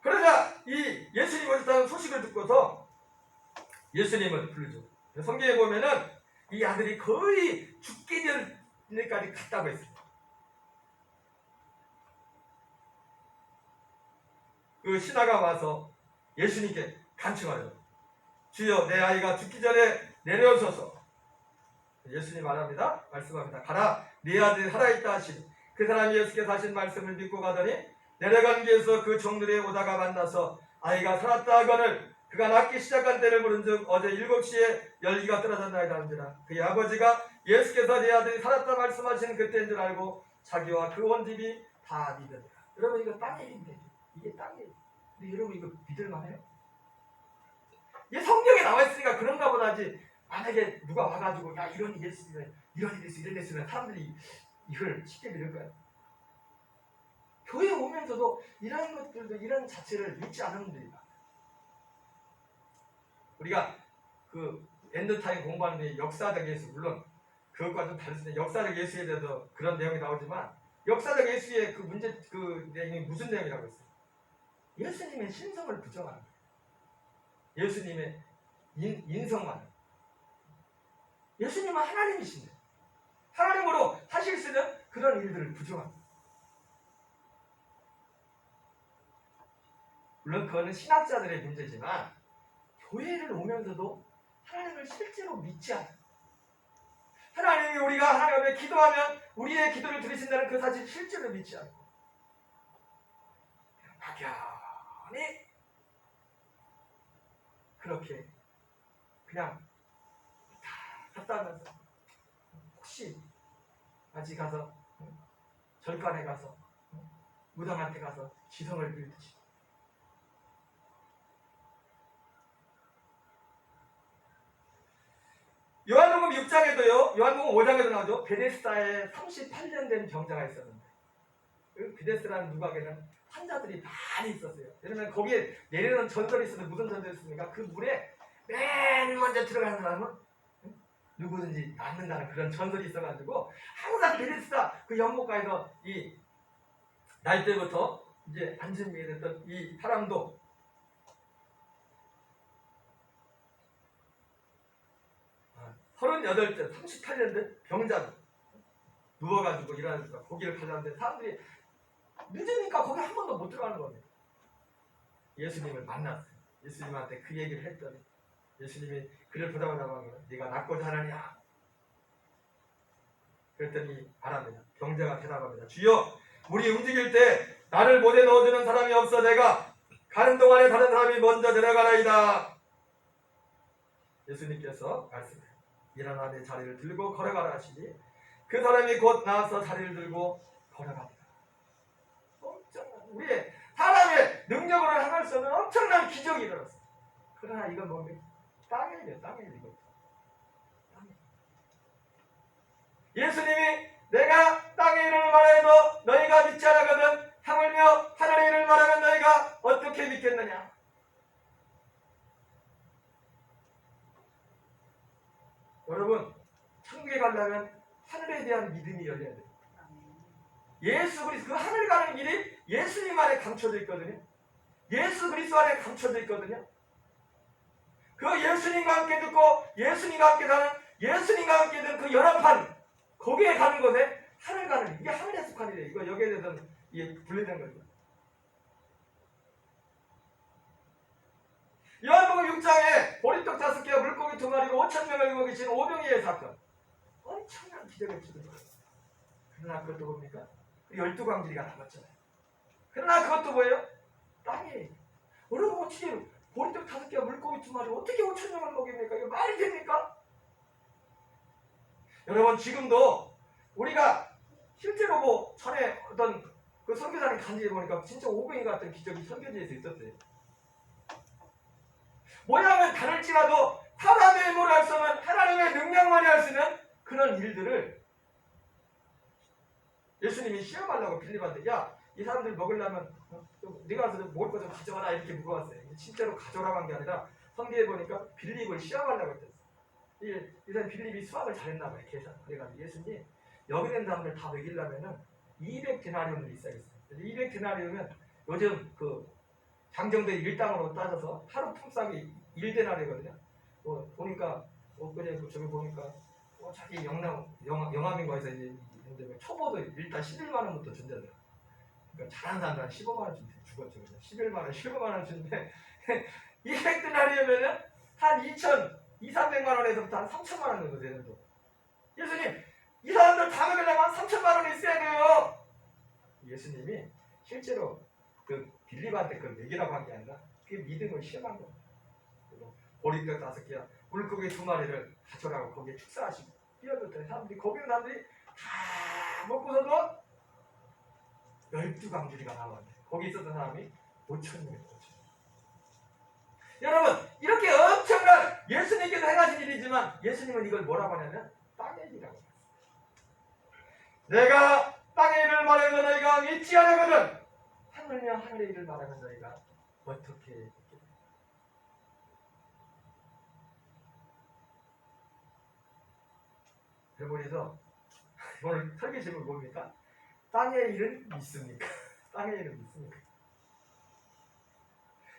그러자 이 예수님이 오셨다는 소식을 듣고서 예수님을 부르죠. 성경에 보면은 이 아들이 거의 죽기 전까지 갔다고 했습니다. 그 신하가 와서 예수님께 간청하죠. 주여 내 아이가 죽기 전에 내려오소서. 예수님 말씀합니다. 가라 네 아들이 살아있다 하시니 그 사람이 예수께서 하신 말씀을 믿고 가더니 내려간 길에서 그 종들이 오다가 만나서 아이가 살았다 하거늘 그가 낫기 시작한 때를 물은즉 어제 7시에 열기가 떨어졌나이다 한지라. 그의 아버지가 예수께서 네 아들이 살았다 말씀하시는 그때인 줄 알고 자기와 그 온 집이 다 믿으리라. 여러분 이거 땅의 일인데 이게 땅의 일. 근데 여러분 이거 믿을만해요? 이게 성경에 나와 있으니까 그런가 보다지. 만약에 누가 와가지고 야 이런 일이 있으면 이런 일이 있어 이런 일이 있으면 사람들이 이걸 쉽게 믿을까요? 교회 오면서도 이런 것들도 이런 자체를 믿지 않는 분들이 많아요. 우리가 그 엔드타임 공부하는데 역사적 예수, 물론 그것과 좀 다를 수 있는데 역사적 예수에 대해서 그런 내용이 나오지만 역사적 예수의 그 문제, 그 내용이 무슨 내용이라고 했어요? 예수님의 신성을 부정하는 거예요. 예수님의 인성만. 예수님은 하나님이신데 하나님으로 하실 수 있는 그런 일들을 부정합니다. 물론 그거는 신학자들의 문제지만 교회를 오면서도 하나님을 실제로 믿지 않아요. 하나님이 우리가 하나님 앞에 기도하면 우리의 기도를 들으신다는 그 사실 실제로 믿지 않고 막연히 그렇게 그냥 갔다 하면서 혹시 아직 가서 절간에 가서 무당한테 가서 지성을 빌듯이 요한복음 6장에도요, 요한복음 5장에도 나오죠. 베데스다에 38년 된 병자가 있었는데 그 베데스다라는 누각에는 환자들이 많이 있었어요. 왜냐면 거기에 내려오는 전설이 있었는데 무슨 전설이 있습니까? 그 물에 맨 먼저 들어가는 사람은 누구든지 낫는다는 그런 전설이 있어가지고 항상 베데스다 그 연못가에서 이 날 때부터 이제 안진병이 됐던 이 사람도 38째, 38년 된 병자 누워가지고 일하면서 고기를 팔렸는데 사람들이 늦으니까 거기 한 번도 못 들어가는 겁니다. 예수님을 만났어요. 예수님한테 그 얘기를 했더니 예수님이 그를 보자마자 네가 낫고자 하느냐? 그랬더니 말합니다. 병자가 대답합니다. 주여, 물이 움직일 때 나를 못에 넣어주는 사람이 없어 내가 가는 동안에 다른 사람이 먼저 내려가라이다. 예수님께서 말씀해요. 일어나 내 자리를 들고 걸어가라 하시니 그 사람이 곧 나와서 자리를 들고 걸어갑니다. 엄청난 우리의 사람의 능력으로 행할 수 없는 엄청난 기적이 일어났어요. 그러나 이건 뭡니까? 땅의 일이에요. 땅의 일 이거. 예수님이 내가 땅의 일을 말해도 너희가 믿지 않거든 하물며 하늘의 일을 말하면 너희가 어떻게 믿겠느냐? 여러분, 천국에 가려면 하늘에 대한 믿음이 열려야 돼요. 예수 그리스도 그 하늘 가는 길이 예수님 안에 감춰져 있거든요. 예수 그리스도 안에 감춰져 있거든요. 그 예수님과 함께 듣고 예수님과 함께 사는 예수님과 함께 든 그 연합한 거기에 가는 것에 하늘 가는 이게 하늘에 속한 일이에요. 이거 여기에 대해서는 이게 분리된 거죠. 요한복음 6장에 보리떡 5개와 물고기 2마리로 5,000명을 먹고 계신 오병이의 사건. 엄청난 기적을 주는 거예요. 그러나 그것도 뭡니까? 12광지리가 남았잖아요. 그러나 그것도 뭐예요? 땅이에요. 여러분 어떻게 보리떡 5개와 물고기 2마리 어떻게 5,000명을 먹입니까? 이거 말이 됩니까? 여러분 지금도 우리가 실제로 뭐 전에 어떤 그 선교사님 간증해 보니까 진짜 오병이 같은 기적이 선교지에서 있었어요. 모양은 다를지라도 사람의 힘으로 할 수 없는 하나님의 능력만이 할 수 있는 그런 일들을 예수님이 시험하려고 빌립한테 야, 이 사람들 먹으려면 네가 가서 먹을 거 좀 가져와라 이렇게 물어봤어요. 실제로 가져오라고 한 게 아니라 성경에 보니까 빌립을 시험하려고 했어요. 이 사람 빌립이 수학을 잘했나 봐요. 계산. 그래가지고 예수님 여기 있는 사람들 다 먹이려면은 200데나리온을 있어야겠어요. 200데나리온은 요즘 그 장정대 일당으로 따져서 하루 품삯이 1데나리거든요. 보니까 그냥 저기 보니까 자기 영암인가에서 이제 초보도 일단 11만 원부터 준대요. 그러니까 잘하는 사람들은 15만 원 주겠죠. 11만 원, 15만 원 주는데 200데나리온이면은 한 2,300만 원에서부터 한 3천만 원 정도 되는 거. 예수님, 이 사람들 다 먹으려면 3천만 원이 있어야 돼요. 예수님이 실제로 그 빌립한테 그걸 얘기라고 한 게 아니라 그 믿음을 시험한 겁니다. 보리떡 5개와 물고기 2마리를 가져라고 거기에 축사하시고 뛰어들었더니 사람들이 거기 있는 사람들이 다 먹고서도 12광주리가 나왔는데 거기 있었던 사람이 5,000명이에요. 여러분 이렇게 엄청난 예수님께서 행하신 일이지만 예수님은 이걸 뭐라고 하냐면 땅의 일이라고 했어요. 내가 땅의 일을 말하는 너희가 믿지 않으거든 하늘며 하늘의 일을 말하는 너희가 어떻게 믿겠느냐. 그래서 오늘 설교 제목이 뭡니까? 땅의 일을 믿습니까? 땅의 일을 믿습니까?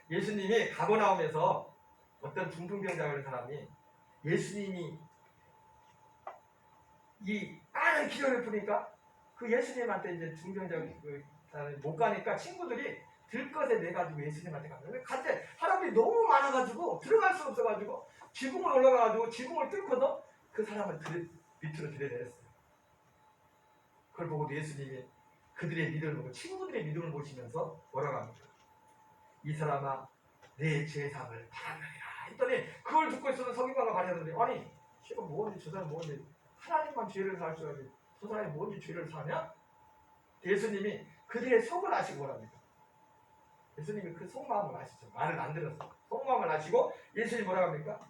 예수님이 가버나움에서 어떤 중풍병자 걸린 사람이 예수님이 이 많은 기도를 푸니까 그 예수님한테 이제 중병자 못 가니까 친구들이 들것에 내가지고 예수님한테 갔는데 갔는데 사람들이 너무 많아가지고 들어갈 수 없어가지고 지붕을 올라가가지고 지붕을 뚫고도 그 사람을 밑으로 들여내렸어요. 그걸 보고 예수님이 그들의 믿음을 보고 친구들의 믿음을 보시면서 뭐라고 합니까? 이 사람아 내 죄사함을 받았느니라 했더니 그걸 듣고 있어서 서기관과 바리새인들이 아니 지금 뭐지 저 사람 뭐지 하나님만 죄를 사할 줄 알지 저 사람이 뭔지 죄를 사냐? 예수님이 그들의 속을 아시고 뭐랍니까? 예수님이 그 속마음을 아시죠. 말을 안 들었어. 속마음을 아시고 예수님이 뭐라고 합니까?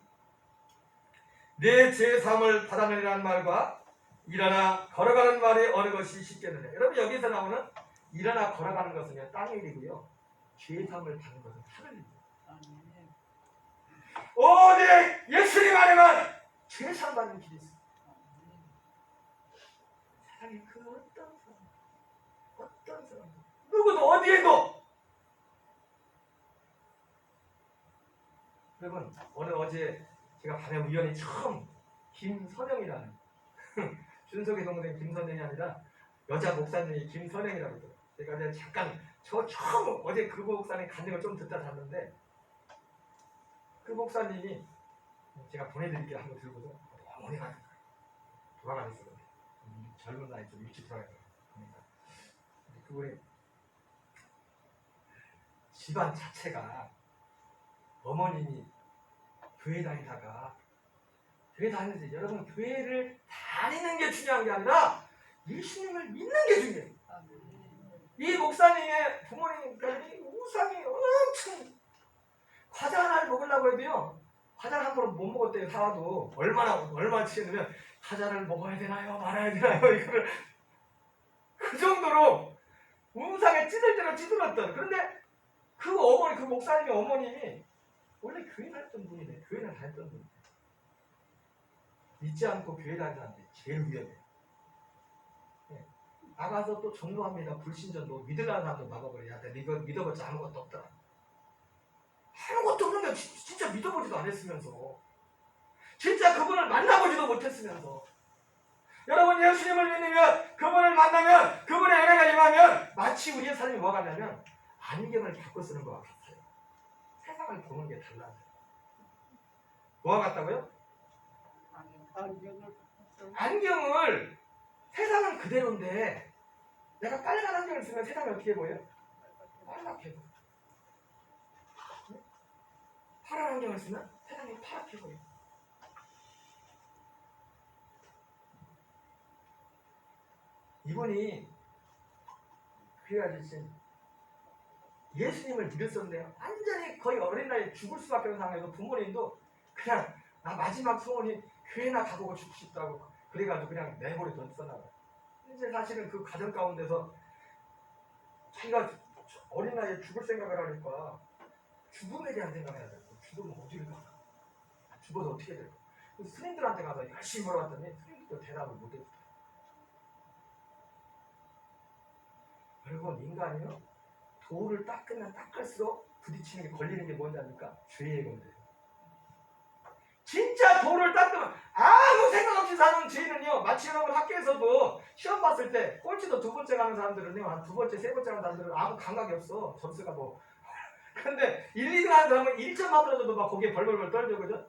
내 죄사함을 받았느니라는 말과 일어나 걸어가는 말이 어느 것이 쉽겠느냐. 여러분 여기서 나오는 일어나 걸어가는 것은요 땅의 일이고요 죄사함을 받는 것은 하늘 일이에요. 오직 예수님 안에만 죄사함 받는 길이 있어요. 세상에 그 어떤 사람 누구도 어디에도 여러분 오늘 어제 제가 밤에 우연히 처음 김선영이라는 준석의 동생 김선영이 아니라 여자 목사님이 김선영이라고 그러더라고요. 제가 이제 잠깐 저 처음 어제 그 목사님 간증을 좀 듣다 잤는데 그 목사님이 제가 보내드릴게요 한번 들고서 어머니 같은 거예요. 돌아가셨어요. 젊은 나이 좀 일찍 돌아가셨어요. 그러니까 그분이 집안 자체가 어머님이 교회 다니다가 교회 다니는데 여러분 교회를 다니는 게 중요한 게 아니라 예수님을 믿는 게 중요해요. 이 목사님의 부모님까지 우상이 엄청 과자 하나를 먹으려고 해도요 과자를 한 번은 못 먹었대요. 사와도 얼마나 치겠냐면 과자를 먹어야 되나요 말아야 되나요 이거를 그 정도로 우상에 찌들 대로 찌들었던. 그런데 그 어머니 그 목사님의 어머님이 원래 교회 다녔던 분이네. 교회는 다녔던 분. 믿지 않고 교회 다니는 사람들이 제일 위험해요. 네. 나가서 또 전도합니다. 불신전도 믿으라는 사람도 막아버려야 돼. 믿어봤자 아무것도 없더라. 아무것도 없는데 진짜 믿어보지도 않았으면서 진짜 그분을 만나보지도 못했으면서 여러분 예수님을 믿으면 그분을 만나면 그분의 은혜가 임하면 마치 우리의 삶이 뭐가 같냐면 안경을 바꿔 쓰는 것과 같아요. 세상을 보는 게 달라져요. 뭐가 같다고요? 안경을 세상은 그대로인데 내가 빨간 안경을 쓰면 세상이 어떻게 보여요? 빨갛게 보여요. 파란 안경을 쓰면 세상이 파랗게 보여요. 이분이 그 아저씨 예수님을 믿었었는데 완전히 거의 어린 나이에 죽을 수밖에 없는 상황에서 부모님도 그냥 나 마지막 소원이 교회나 가보고 죽고 싶다고 그래가지고 그냥 내버려 뒀었나 봐요. 이제 사실은 그 가정 가운데서 자기가 어린 나이에 죽을 생각을 하니까 죽음에 대한 생각을 해야 되고 죽으면 어디를 가? 죽어서 어떻게 될까? 스님들한테 가서 열심히 물어봤더니 스님들도 대답을 못했어요. 여러분 인간이요 돌을 닦으면 닦을수록 부딪히는 게 걸리는 게 뭔지 압니까? 죄의 건데요. 진짜 돌을 닦으면 아무 생각 없이 사는 죄는요 마치 여러분 학교에서도 시험 봤을 때 꼴찌도 두 번째 가는 사람들은요 한 두 번째 세 번째 가는 사람들은 아무 감각이 없어. 점수가 뭐 근데 1, 2등 하는 사람은 1점 하더라도 막 거기에 벌벌벌 떨죠. 그죠?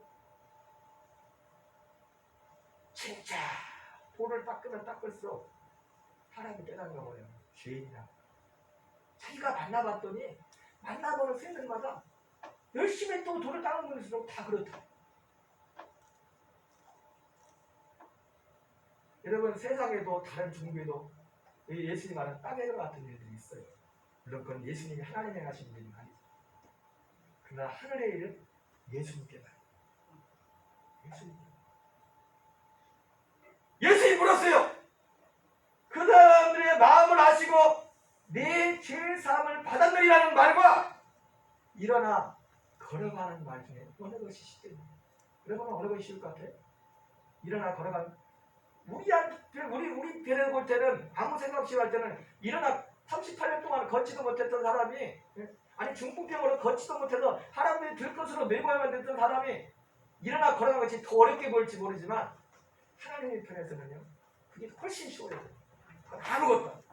진짜 돌을 닦으면 닦을수록 사람이 깨닫는 거예요. 죄인이라. 자기가 만나봤더니 만나보는 스님들마다 열심히 또 돌을 닦는 분일수록 다 그렇다. 여러분 세상에도 다른 종교에도 예수님 말하는 땅에 같은 일들이 있어요. 물론 그건 예수님이 하나님이 하신 일은 아니죠. 그러나 하늘의 일은 예수님께 말해요. 예수님이 물었어요. 그 사람들의 마음을 아시고 내 죄사함을 받았느니라는 말과 일어나 걸어가는 말 중에 어느 것이 쉽겠냐? 여러분은 어느 것이 쉬울 것 같아요? 일어나 걸어가는 우리 배를 볼 때는 아무 생각 없이 할 때는 일어나 38년 동안 걷지도 못했던 사람이 아니 중풍병으로 걷지도 못해서 하나님의 들것으로 메고야만 됐던 사람이 일어나 걸어가는 것이 더 어렵게 보일지 모르지만 하나님의 편에서는요 그게 훨씬 쉬워요. 아무것도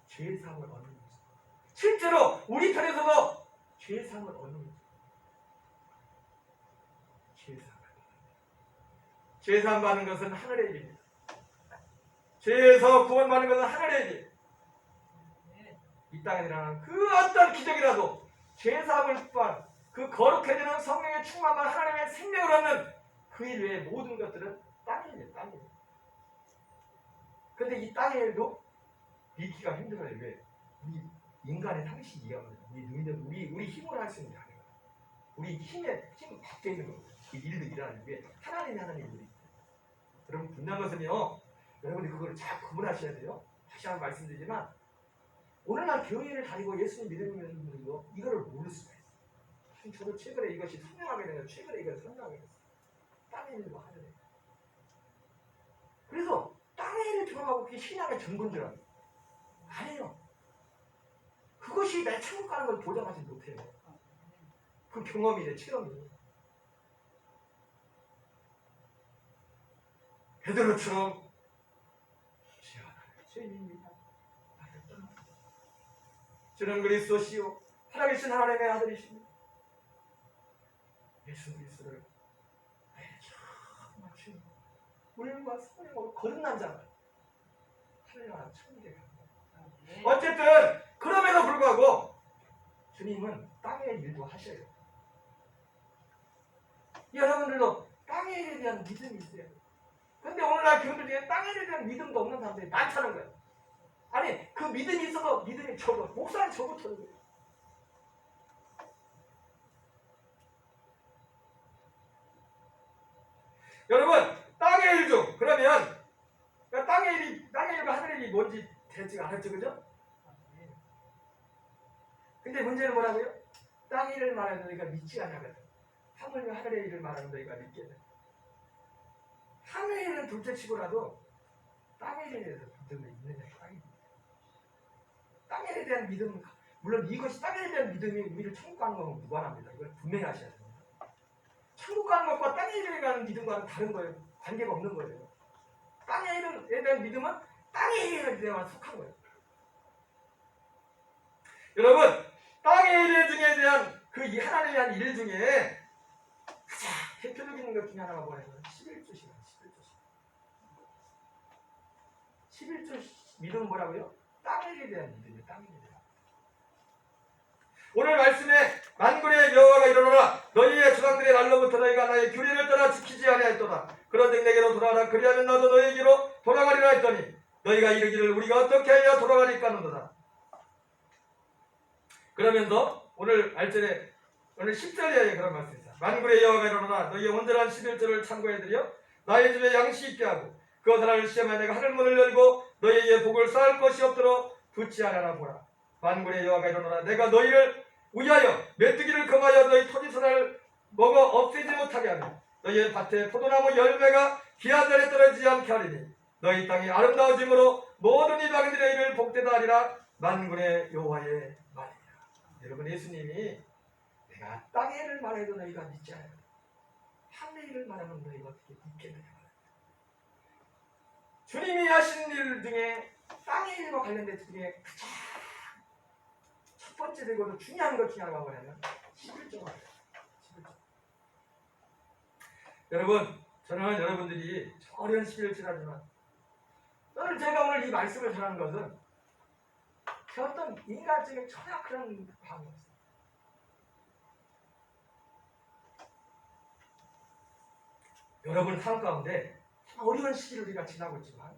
죄사함을 얻는 거죠. 실제로 우리 편에서도 죄사함을 얻는 거죠. 죄사함 받는 것은 하늘의 일입니다. 죄에서 구원받는 것은 하늘의 일. 이 땅에 일어나는 그 어떤 기적이라도 죄사함을 받 그 거룩해지는 성령의 충만과 하나님의 생명을 얻는 그 일 외의 모든 것들은 땅의 일이에요. 땅의 일. 근데 이 땅의 일도 믿기가 힘들어요. 왜? 우리 인간의 상식이 이해합니다. 우리 힘으로 할 수 있는 게 아니에요. 우리 힘 밖에 있는 겁니다. 그 일도 일하는 게 하나님이 하는 일들이. 여러분 분명한 것은요. 여러분이 그걸 잘 구분하셔야 돼요. 다시 한번 말씀드리지만 오늘날 교회를 다니고 예수님 믿는 분들도 이거를 모를 수가 있어요. 저도 최근에 이것이 선명하게 되면 최근에 이걸 선명하게 됐어요. 땅의 일과 하늘의 일. 그래서 땅의 일을 경험하고 그게 신앙의 전부인 줄 알아요. 아니에요. 그것이 내 천국 가는 걸 보장하지 못해요. 그 경험이 내 체험이. 베드로처럼 죄인입니다. 저는 그리스도시요 살아계신 하나님의 아들이십니다. 예수 그리스도를 정말 주님 물과 성령으로 거듭난 자가 하늘나라 천국에 갑니다. 어쨌든 그럼에도 불구하고 주님은 땅의 일도 하셔요. 여러분들도 땅의 일에 대한 믿음이 있어요. 근데 오늘날 교회들 중에 땅에 대한 믿음도 없는 사람들이 많다는 거예요. 아니 그 믿음이 있어도 믿음이 적어. 목사는 적어터는 거예요. 여러분 땅의 일 중 그러면 땅의 일과 하늘의 일이 뭔지 대지가 않았죠, 그죠? 근데 문제는 뭐라고요? 땅의 일을 말하는 너희가 믿지 않아거든. 하물며 하늘의 일을 말하는 너희가 믿게 돼. 하늘의 일은 둘째치고라도 땅의 일에 대해서 믿음이 있느냐? 땅에 대한 믿음은 물론 이것이 땅에 대한 믿음이 우리를 천국 가는 것과 무관합니다. 이걸 분명히 하셔야 됩니다. 천국 가는 것과 땅에 대한 믿음과는 다른 거예요. 관계가 없는 거예요. 땅에 대한 믿음은 땅의 일에 대한 속한 거예요. 여러분 땅의 일 중에 대한 그 하나님에 대한 일 중에 가장 대표적인 것 중에 하나가 뭐냐면 11조시간 11조 믿음은 뭐라고요? 땅의 일에 대한 믿음이에요. 땅의 일에 대한. 오늘 말씀에 만군의 여호와가 이르노라 너희의 조상들의 날로부터 너희가 나의 규례를 떠나 지키지 아니하였도다. 그런즉 내게로 돌아오라 그리하면 나도 너희에게로 돌아가리라 했더니 너희가 이르기를 우리가 어떻게 하여 돌아가리까 하는도다. 그러면서 오늘 알절에 오늘 10절에 그런 말씀이 있어요. 만군의 여호와가 이르노라 너희의 온전한 11조를 참고해드려 나의 집에 양식 있게 하고 그 하나를 시험하여 내가 하늘문을 열고 너희에게 복을 쌓을 것이 없도록 두지 않으라 보라. 만군의 여호와가 이르노라 내가 너희를 위하여 메뚜기를 금하여 너희 토지선을 먹어 없애지 못하게 하며 너희의 밭에 포도나무 열매가 기한전에 떨어지지 않게 하리니 너희 땅이 아름다워짐으로 모든 이방인들의 일을 복되다 하리라. 만군의 여호와의 말이니라. 여러분 예수님이 내가 땅의 일을 말해도 너희가 믿지 않아요. 하늘의 일을 말하면 너희가 어떻게 믿겠느냐. 주님이 하신 일 중에 땅의 일과 관련된 중에 가장 첫 번째 되고도 중요한 것 중에 하나가 뭐냐면 11조가 11조. 여러분 저는 여러분들이 어려운 11조라지만 오늘 제가 오늘 이 말씀을 전하는 것은 제 어떤 인간적인 전혀 그런 방이 없어요. 여러분 삶 가운데 어려운 시기를 우리가 지나고 있지만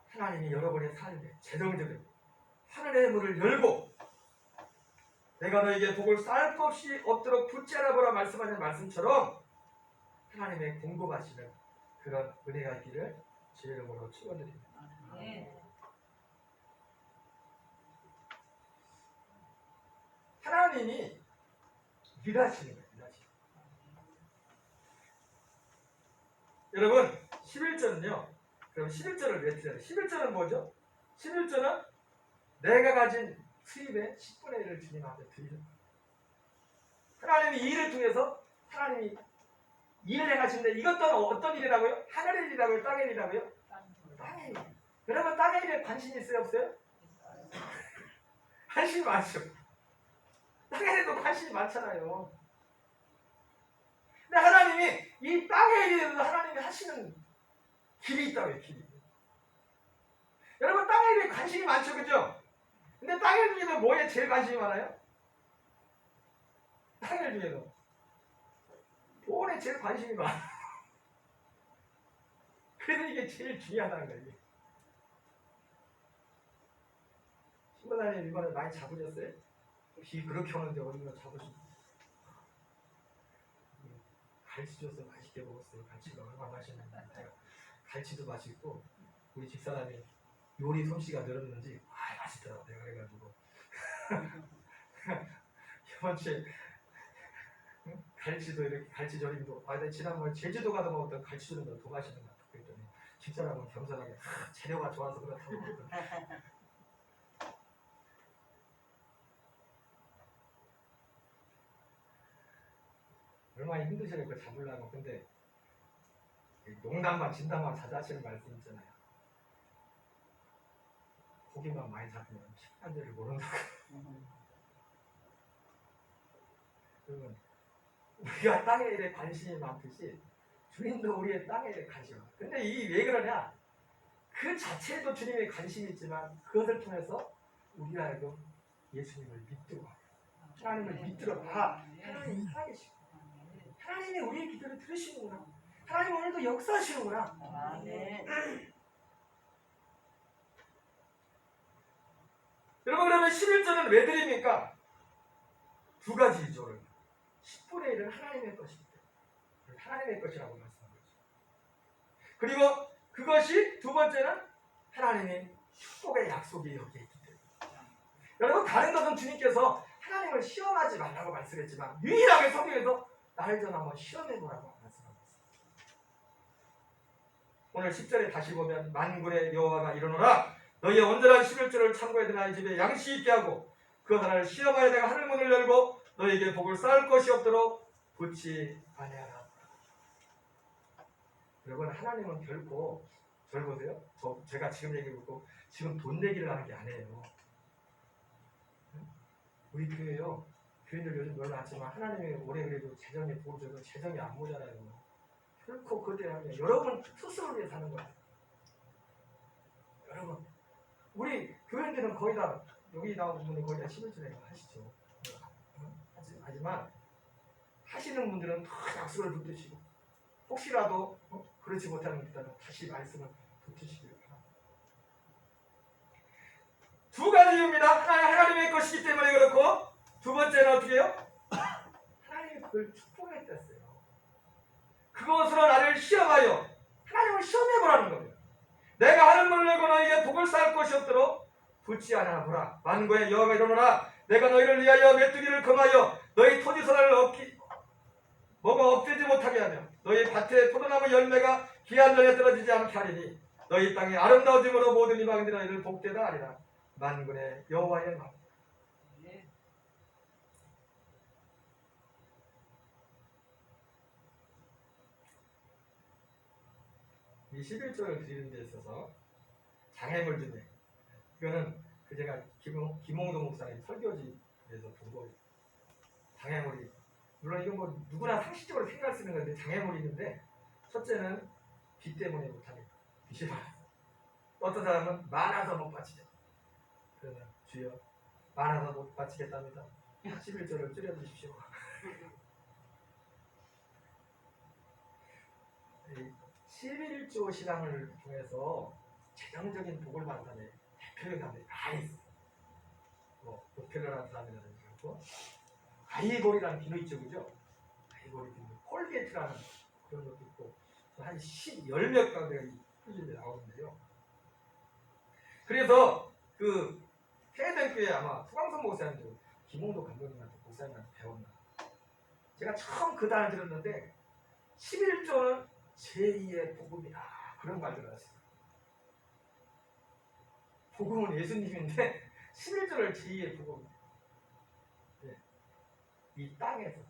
하나님이 여러분의 삶에 재정적인 하늘의 문을 열고 내가 너에게 복을 쌓을 것이 없도록 붙지 않아 보라 말씀하는 말씀처럼 하나님의 공급하시는 그런 은혜가 있기를 주의 이름으로 축원드립니다. 하나님이 일하시는 거예요. 일하시는 거예요. 여러분 11절은요. 그럼 11절을 왜 드려요? 11절은 뭐죠? 11절은 내가 가진 수입의 10분의 1을 주님 앞에 드리는 거예요. 하나님이 이 일을 통해서 하나님이 일을 행하시는데 이것도 어떤 일이라고요? 하늘의 일이라고요? 땅의 일이라고요? 땅의 일. 여러분 땅의 일에 관심이 있어요? 없어요? 관심이 많죠. 땅의 일에도 관심이 많잖아요. 근데 하나님이 이 땅의 일에도 하나님이 하시는 길이 있다고요. 길이. 여러분 땅의 일에 관심이 많죠. 그죠? 근데 땅의 일 중에도 뭐에 제일 관심이 많아요? 땅의 일 중에도 돈에 제일 관심이 많아. 그래서 이게 제일 중요하다는 거예요. 신부사님 이번에 많이 잡으셨어요? 비 그렇게 오는데 어디가 잡으셨어요? 갈치 줬어요. 맛있게 먹었어요. 갈치가 얼마나 맛있는지. 갈치도 맛있고 우리 집사람이 요리 솜씨가 늘었는지 맛있더라고. 내가 그래가지고 이번 주에 갈치도 이렇게 갈치조림도 내가 지난번에 제주도 가서 먹었던 갈치조림도 더 맛있는 것 같아. 그랬더니 집사람은 겸손하게 재료가 좋아서 그렇다고 먹었던. 얼마나 힘드셔요 그거 잡으려고. 근데 농담만 진담만 자자하시는 말씀 있잖아요. 고기만 많이 잡으면 식단지를 모른다고. 그러면 우리가 땅에 일에 관심이 많듯이 주님도 우리의 땅에 일에 관심이 많아요. 근데 이 왜 그러냐? 그 자체에도 주님의 관심이 있지만 그것을 통해서 우리가 알고 예수님을 믿도록 하나님을 믿도록 하나님이 살아계시고 하나님이 우리의 기도를 들으시는구나. 하나님 오늘도 역사하시는구나. 여러분 그러면 11절은 왜 드립니까? 두 가지 이조를 10분의 1은 하나님의 것이기 때문에 하나님의 것이라고 말씀한 거죠. 그리고 그것이 두 번째는 하나님의 축복의 약속이 여기에 있기 때문에. 여러분 다른 것은 주님께서 하나님을 시험하지 말라고 말씀했지만 유일하게 성경에서 나를 좀 한번 시험해보라고 말씀하고 있습니다. 오늘 10절에 다시 보면 만군의 여호와가 이르노라 너희의 온전한 11조를 참고해 너희 집에 양식 있게 하고 그 하나를 시험하여 내가 하늘문을 열고 너희에게 복을 쌓을 것이 없도록 붙지 아니하라. 여러분 하나님은 결코 저를 보세요. 제가 지금 얘기하고 지금 돈 내기를 하는 게 아니에요. 우리 교회요. 교인들 요즘 별로 많지만 하나님이 오래 그래도 재정이 부어져도 재정이 안 모자라요. 결코 그때 하면 여러분 스스로를 위해 사는 거예요. 여러분 우리 교인들은 거의 다 여기 나오는 분이 거의 다 11조에 하시죠. 하지만 하시는 분들은 더 약속을 붙드시고 혹시라도 그렇지 못하는 분들은 다시 말씀을 붙으시기를 바랍니다. 두 가지 이유입니다. 하나님의 것이기 때문에 그렇고 두 번째는 어떻게 해요? 하나님이 그걸 축복했댔어요. 그것으로 나를 시험하여 하나님을 시험해보라는 겁니다. 내가 하늘문을 열고 너에게 복을 쌓을 것이 없도록 붙지 않아 보라. 만군의 여호와가 이르노라 내가 너희를 위하여 메뚜기를 금하여 너희 토지선을 먹어 없애지 못하게 하며 너희 밭에 포도나무 열매가 기한 전에 떨어지지 않게 하리니 너희 땅이 아름다워짐으로 모든 이방인들이 너희를 복되다 하리라. 만군의 여호와의 말. 이 11조를 드리는 데 있어서 장애물 중에 이거는 제가 김홍도 목사님 설교지에서 본 거예요. 장애물이 물론 이건 뭐 누구나 상식적으로 생각할 수 있는 건데 장애물이 있는데 첫째는 비 때문에 못하니까 빛이 많아서 어떤 사람은 많아서 못 바치죠. 그러면 주여 많아서 못 바치겠답니다. 11조를 줄여주십시오. 11조 신앙을 통해서 재정적인 복을 받는 대표적인 사람들이 많이 있어요. 뭐 목표를 하는 사람이라든지 아이보리라는 비누 있죠, 그죠? 아이보리 비누, 콜게이트라는 그런 것도 있고 한 10몇 가지가 풀리게 나오는데요. 그래서 그 해외교회 아마 수강선 목사님도 김홍도 감독님한테 목사님한테 배웠나. 제가 처음 그 단을 들었는데 11조는 제2의 복음이다 그런 말들을 하셨어요. 복음은 예수님인데 11조를 제2의 복음. 네. 이 땅에서.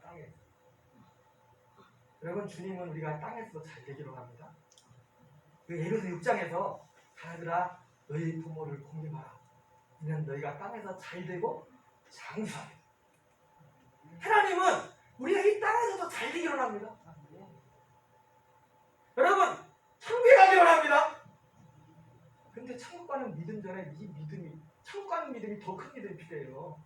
여러분 주님은 우리가 땅에서 잘 되기로 합니다. 그 에베소 6장에서 하나들아 너희 부모를 공경하라. 이는 너희가 땅에서 잘 되고 장수하게. 하나님은 우리가 이 땅에서도 잘 되기로 합니다. 여러분 천국에 가기로 합니다. 근데 천국 가는 믿음 전에 이 믿음이 천국 가는 믿음이 더 큰 믿음이 필요해요.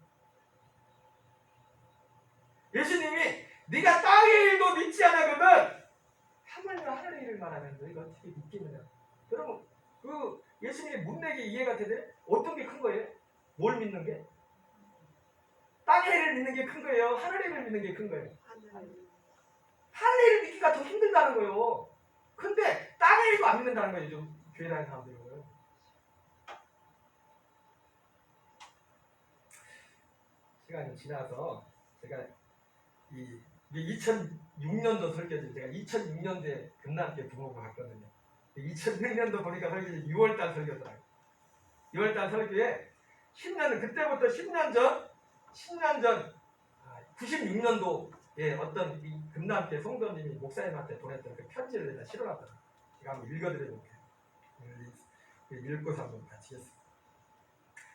예수님이 네가 땅의 일도 믿지 않거든 하물며 하늘의 일을 말하면 너희가 어떻게 믿겠느냐. 여러분 그 예수님의 문맥이 이해가 되네? 어떤 게 큰 거예요? 뭘 믿는 게? 땅의 일을 믿는 게 큰 거예요? 하늘의 일을 믿는 게 큰 거예요? 하늘의 일을 믿기가 더 힘들다는 거예요. 근데 땅의 일도 안 믿는다는 거예요. 좀 교회 다니는 사람들은. 시간이 지나서 제가 이 2006년도 설교지 제가 2006년도에 금남교회 부모가 갔거든요. 2006년도 보니까 설교지 6월달 설교더라고요. 6월달 설교에 10년 그때부터 10년 전 96년도에 어떤 이 금남교회 성도님이 목사님한테 보냈던 그 편지를 내가 실어놨더라고요. 제가 한번 읽어드려볼게요. 읽고서 한번 마치겠습니다.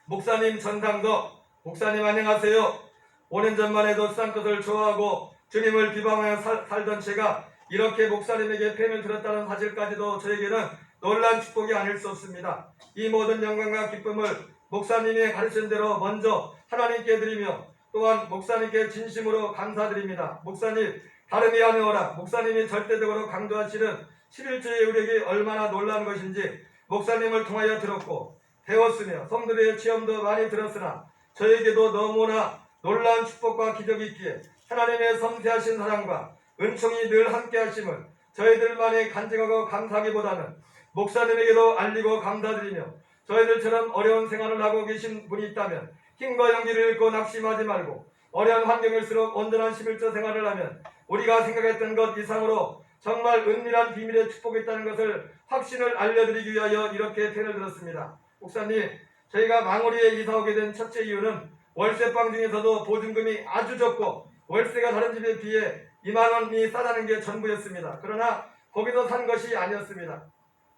목사님 전상덕 목사님 안녕하세요. 5년 전만 해도 쌍것을 좋아하고 주님을 비방하며 살던 제가 이렇게 목사님에게 팬을 들었다는 사실까지도 저에게는 놀란 축복이 아닐 수 없습니다. 이 모든 영광과 기쁨을 목사님이 가르친 대로 먼저 하나님께 드리며 또한 목사님께 진심으로 감사드립니다. 목사님 다름이 아니오라. 목사님이 절대적으로 강조하시는 11조의 우리에게 얼마나 놀라운 것인지 목사님을 통하여 들었고 배웠으며 성도들의 체험도 많이 들었으나 저에게도 너무나 놀라운 축복과 기적이 있기에 하나님의 섬세하신 사랑과 은총이 늘 함께 하심을 저희들만이 간직하고 감사하기보다는 목사님에게도 알리고 감사드리며 저희들처럼 어려운 생활을 하고 계신 분이 있다면 힘과 용기를 잃고 낙심하지 말고 어려운 환경일수록 온전한 11조 생활을 하면 우리가 생각했던 것 이상으로 정말 은밀한 비밀의 축복이 있다는 것을 확신을 알려드리기 위하여 이렇게 펜을 들었습니다. 목사님, 저희가 망우리에 이사 오게 된 첫째 이유는 월세방 중에서도 보증금이 아주 적고 월세가 다른 집에 비해 2만 원이 싸다는 게 전부였습니다. 그러나 거기서 산 것이 아니었습니다.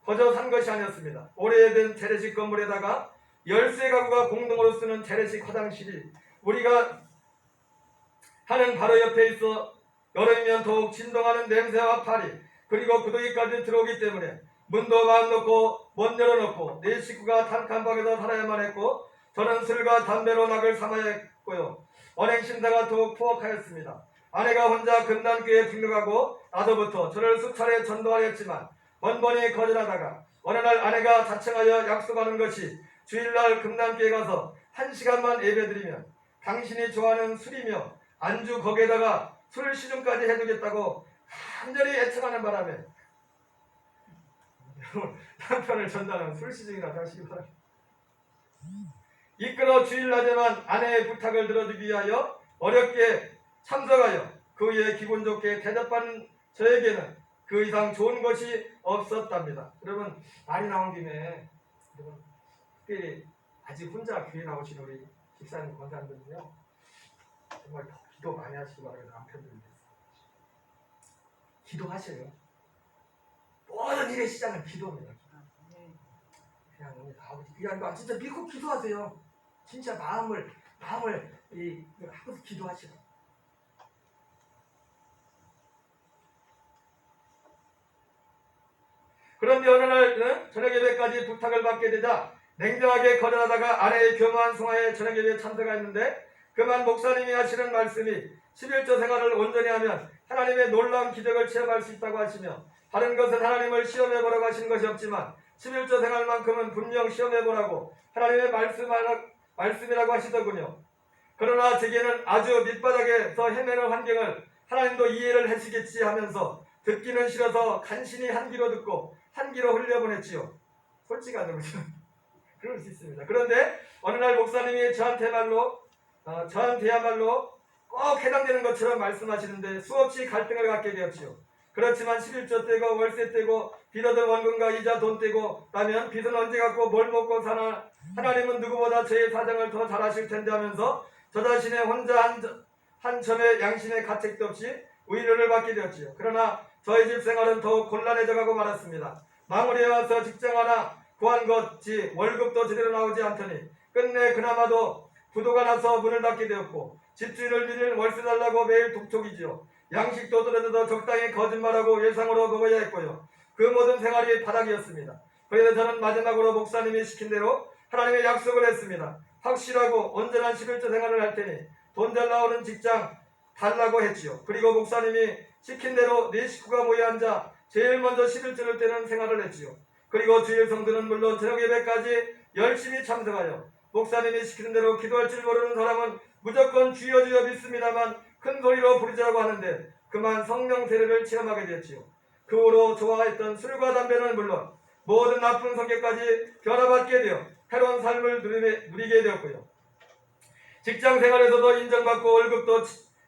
거저 산 것이 아니었습니다. 오래된 재래식 건물에다가 13가구가 공동으로 쓰는 재래식 화장실이 우리가 하는 바로 옆에 있어 여름이면 더욱 진동하는 냄새와 파리 그리고 구더기까지 들어오기 때문에 문도 마음 놓고 못 열어놓고 내 식구가 단칸방에서 살아야만 했고 저는 술과 담배로 낙을 삼아야 했고요. 언행 신사가 더욱 포악하였습니다. 아내가 혼자 금단교회에 등록하고 나서부터 저를 수차례 전도하려 했지만 번번이 거절하다가 어느 날 아내가 자청하여 약속하는 것이 주일날 금단교회 가서 1시간만 예배드리면 당신이 좋아하는 술이며 안주 거기에다가 술 시중까지 해주겠다고 간절히 애청하는 바람에 남편을 전달하는 술 시중이라고 하시기 바랍니다. 이끌어 주일낮에만 아내의 부탁을 들어주기 위하여 어렵게 참석하여 그의 기분 좋게 대접하는 저에게는 그 이상 좋은 것이 없었답니다. 여러분 말이 나온 김에 여러분 특별히 아직 혼자 교회 나오신 우리 집사님 권사님들은요 정말 더 기도 많이 하시기 바랍니다. 남편들을 위해서 기도하셔요. 모든 일의 시작은 기도입니다. 그냥 아버지 그냥 진짜 믿고 기도하세요. 진짜 마음을 하고서 기도하시라. 그런데 어느 날 저녁 예배까지 부탁을 받게 되자 냉정하게 거절하다가 아내의 교묘한 성화에 저녁 예배에 참석했는데 그만 목사님이 하시는 말씀이 11조 생활을 온전히 하면 하나님의 놀라운 기적을 체험할 수 있다고 하시며 다른 것은 하나님을 시험해보라고 하신 것이 없지만 11조 생활만큼은 분명 시험해보라고 하나님의 말씀이라고 하시더군요. 그러나 제게는 아주 밑바닥에서 헤매는 환경을 하나님도 이해를 하시겠지 하면서 듣기는 싫어서 간신히 한 귀로 듣고 한 귀로 흘려보냈지요. 솔직하죠, 그렇죠? 그럴 수 있습니다. 그런데 어느 날 목사님이 저한테야말로 꼭 해당되는 것처럼 말씀하시는데 수없이 갈등을 갖게 되었지요. 그렇지만 11조 떼고 월세 떼고 빚 얻은 원금과 이자 돈 떼고 나면 빚은 언제 갚고 뭘 먹고 사나, 하나님은 누구보다 저의 사정을 더 잘 아실 텐데 하면서 저 자신의 혼자 한 점의 양심의 가책도 없이 위로를 받게 되었지요. 그러나 저희 집 생활은 더욱 곤란해져가고 말았습니다. 마무리해 와서 직장 하나 구한 것이 월급도 제대로 나오지 않더니 끝내 그나마도 부도가 나서 문을 닫게 되었고 집주인을 빌린 월세 달라고 매일 독촉이지요. 양식도 떨어져도 적당히 거짓말하고 예상으로 먹어야 했고요. 그 모든 생활이 바닥이었습니다. 그래서 저는 마지막으로 목사님이 시킨 대로 하나님의 약속을 했습니다. 확실하고 온전한 11조 생활을 할 테니 돈 잘 나오는 직장 달라고 했지요. 그리고 목사님이 시킨 대로 네 식구가 모여 앉아 제일 먼저 11조를 떼는 생활을 했지요. 그리고 주일 성도는 물론 저녁 예배까지 열심히 참석하여 목사님이 시키는 대로 기도할 줄 모르는 사람은 무조건 주여 주여 믿습니다만 큰 소리로 부르자고 하는데 그만 성령 세례를 체험하게 되었지요. 그 후로 좋아했던 술과 담배는 물론 모든 나쁜 성격까지 변화받게 되어 새로운 삶을 누리게 되었고요. 직장 생활에서도 인정받고 월급도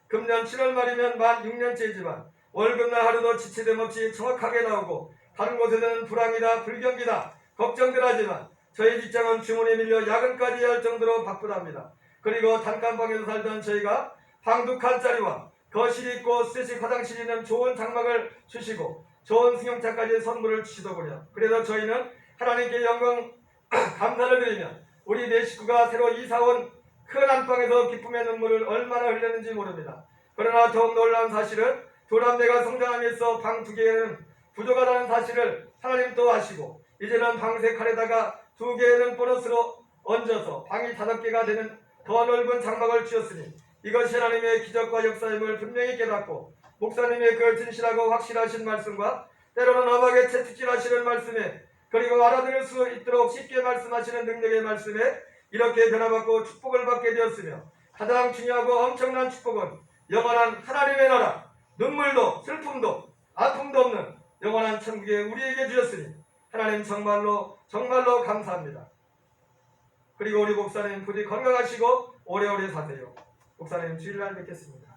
금년 7월 말이면 만 6년째이지만 월급날 하루도 지체됨 없이 정확하게 나오고 다른 곳에는 불황이다 불경기다 걱정들 하지만 저희 직장은 주문에 밀려 야근까지 할 정도로 바쁘답니다. 그리고 단칸방에서 살던 저희가 방 2칸짜리와 거실이 있고 수제식 화장실이 있는 좋은 장막을 주시고 좋은 승용차까지 선물을 주시더군요. 그래서 저희는 하나님께 영광 감사를 드리며 우리 네 식구가 새로 이사온 큰 안방에서 기쁨의 눈물을 얼마나 흘렸는지 모릅니다. 그러나 더욱 놀라운 사실은 두 남매가 성장하면서 방 2개는 부족하다는 사실을 하나님도 아시고 이제는 방 3칸에다가 2개는 보너스로 얹어서 방이 5개가 되는 더 넓은 장막을 주셨으니 이것이 하나님의 기적과 역사임을 분명히 깨닫고 목사님의 그 진실하고 확실하신 말씀과 때로는 엄하게 채찍질하시는 말씀에 그리고 알아들을 수 있도록 쉽게 말씀하시는 능력의 말씀에 이렇게 변화받고 축복을 받게 되었으며 가장 중요하고 엄청난 축복은 영원한 하나님의 나라 눈물도 슬픔도 아픔도 없는 영원한 천국에 우리에게 주셨으니 하나님 정말로 감사합니다. 그리고 우리 목사님 부디 건강하시고 오래오래 사세요. 목사님 주일날 뵙겠습니다.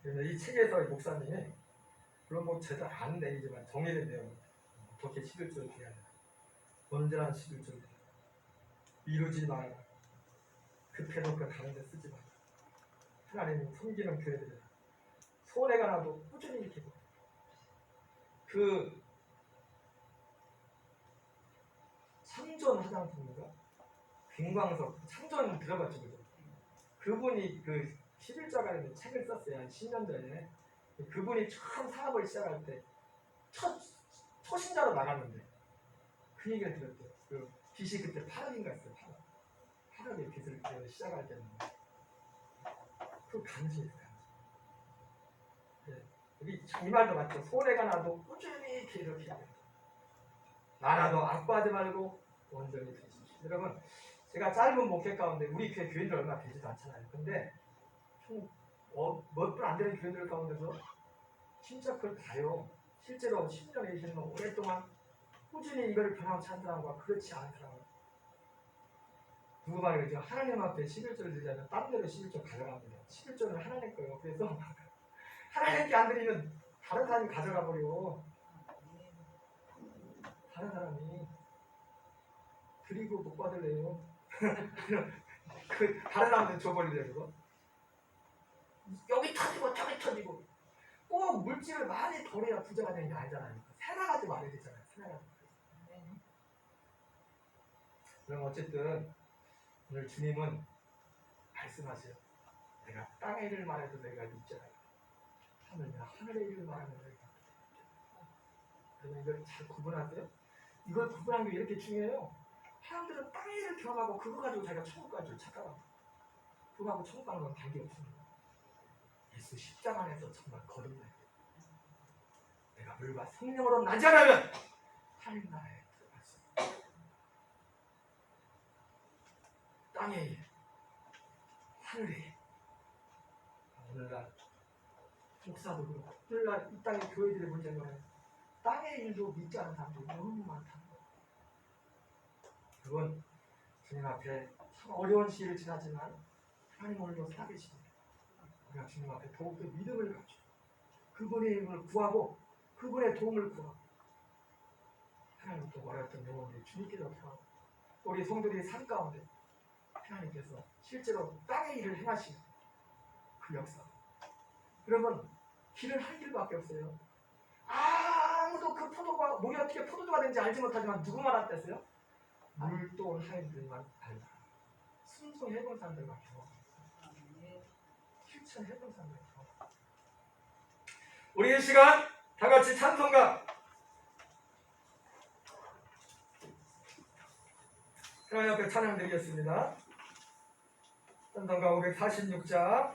여러분, 이 책에서 목사님이 물론 뭐 제대로 안 내리지만 정리된 내용 어떻게 11조를 해야 되나 온전한 11조를 미루지 말아라 급해놓고 다른 데 쓰지 마라 하나님은 섬기는 교회들이다 손해가 나도 꾸준히 이렇게 그 참전 화장품인가 김광석 참전 들어봤죠 그죠? 그분이 그 11조가 있는 책을 썼어요. 한 10년 전에. 그분이 처음 사업을 시작할 때 초신자로 나갔는데 그 얘기를 들었죠. 그 빚이 그때 8억인가 했어요. 8억의 빚을 시작할 때였는데 그 간증이에요. 네. 이 말도 맞죠. 손해가 나도 꾸준히 이렇게 해야 돼요. 나라도 악구하지 말고 온전히 드십시오. 여러분 제가 짧은 목회 가운데 우리 교회 교인들 얼마 되지도 않잖아요. 근데 몇 분 안 되는 교인들 가운데서 진짜 그걸 봐요. 실제로 10년, 20년 오랫동안 꾸준히 이걸 변함없이 한 사람과 그렇지 않은 사람을 누구 말이죠? 하나님 앞에 11조를 드리자면 딴 데로 11조 가져갑니다. 11조는 하나님 거예요. 그래서 하나님께 안 드리면 다른 사람이 가져가 버려. 다른 사람이 드리고 못 받을래요. 그 다른 사람한테 줘버리려고. 여기 터지고 저기 터지고 꼭 물질을 많이 덜해야 부자가 되는 게 아니잖아요. 세나가지 말아야 되잖아요. 세나가지 말아야. 그럼 어쨌든 오늘 주님은 말씀하세요. 내가 땅의 일을 말해도 내가 믿잖아요. 하늘의 일을 말하면 내가 믿잖아요. 그러면 이걸 잘 구분하세요. 이걸 구분하는 게 이렇게 중요해요. 사람들은 땅의 일을 경험하고 그거 가지고 자기가 천국 가지고 착각합니다. 그거하고 천국 가는 건 관계 없습니다. 예수 십자가 안에서 정말 거듭나야 돼요. 내가 물과 성령으로 나지 않으면 하나님 나라에 들어갈 수 없다. 땅의 일, 하늘의 일. 오늘날 목사도 그렇고 오늘날 이 땅의 교회들의 문제는 땅의 일도 믿지 않는 사람들이 너무 많다는 거예요. 그건 주님 앞에 참 어려운 시기를 지나지만 하나님 오늘도 살아계십니다. 우리가 주님 앞에 더욱더 믿음을 가지고 그분의 힘을 구하고 그분의 도움을 구하고 하나님 또 어렸던 영혼들이 주님께로 돌아오고 우리 성도들이 산 가운데 하나님께서 실제로 땅의 일을 행하시는 그 역사. 그러면 길은 한 길밖에 없어요. 아무도 그 포도가 목이 어떻게 포도주가 되는지 알지 못하지만 누구만 알았댔어요? 물도 하인들만 알다. 순종해본 사람들만 경험합니다. 실천해본 사람들 경험합니다. 우리 이 시간 다 같이 찬송가 하나님 앞에 찬양 드리겠습니다. 찬송가 546장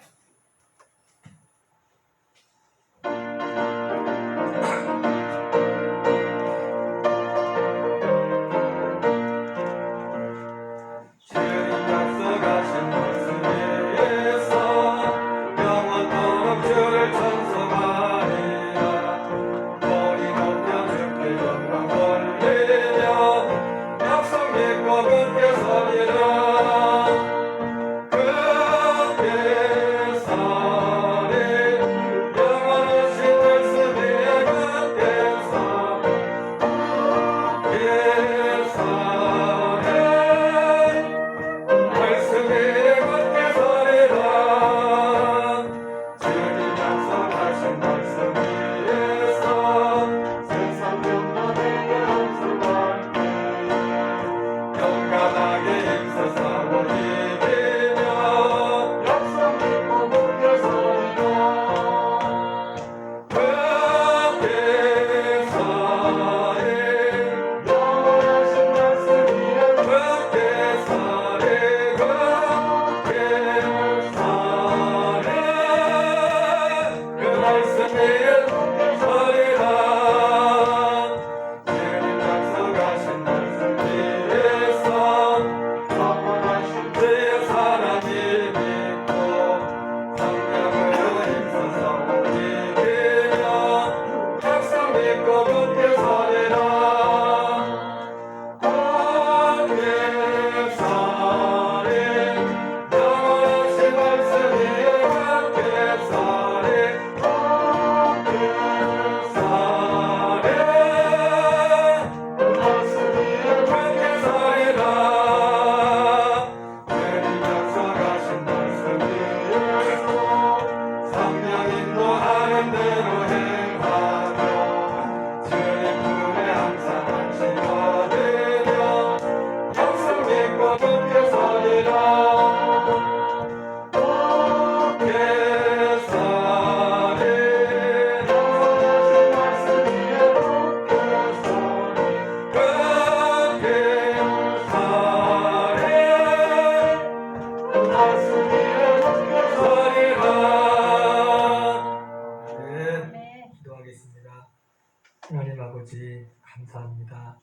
하나님 아버지 감사합니다.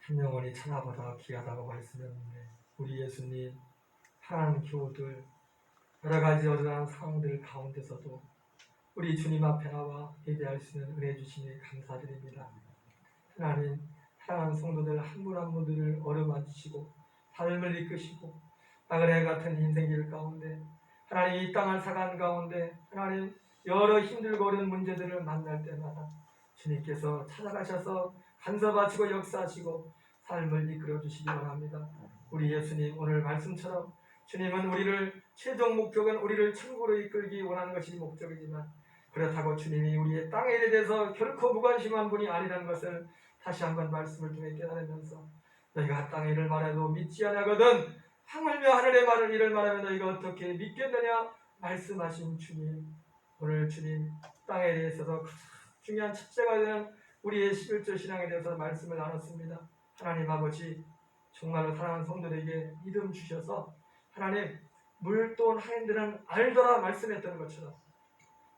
한 영혼이 천하보다 귀하다고 말씀했는데 우리 예수님 하나님 교우들 여러 가지 어려운 상황들 가운데서도 우리 주님 앞에 나와 예배할 수 있는 은혜 주시니 감사드립니다. 하나님 사랑하는 성도들 한 분 한 분들을 어루만 주시고 삶을 이끄시고 나그네 같은 인생길 가운데 하나님 이 땅을 살아가는 가운데 하나님 여러 힘들고 어려운 문제들을 만날 때마다 주님께서 찾아가셔서 간섭하시고 역사하시고 삶을 이끌어 주시기 원합니다. 우리 예수님 오늘 말씀처럼 주님은 우리를 최종 목적은 우리를 천국으로 이끌기 원하는 것이 목적이지만 그렇다고 주님이 우리의 땅에 일에 대해서 결코 무관심한 분이 아니라는 것을 다시 한번 말씀을 통해 깨달으면서 너희가 땅의 일을 말해도 믿지 아니하거든 하물며 하늘의 말을 일을 말하면 너희가 어떻게 믿겠느냐 말씀하신 주님 오늘 주님 땅에 대해서도 가장 중요한 첫째가 되는 우리의 11조 신앙에 대해서 말씀을 나눴습니다. 하나님 아버지 정말로 사랑하는 성도들에게 믿음 주셔서 하나님 물돈 하인들은 알더라 말씀했던 것처럼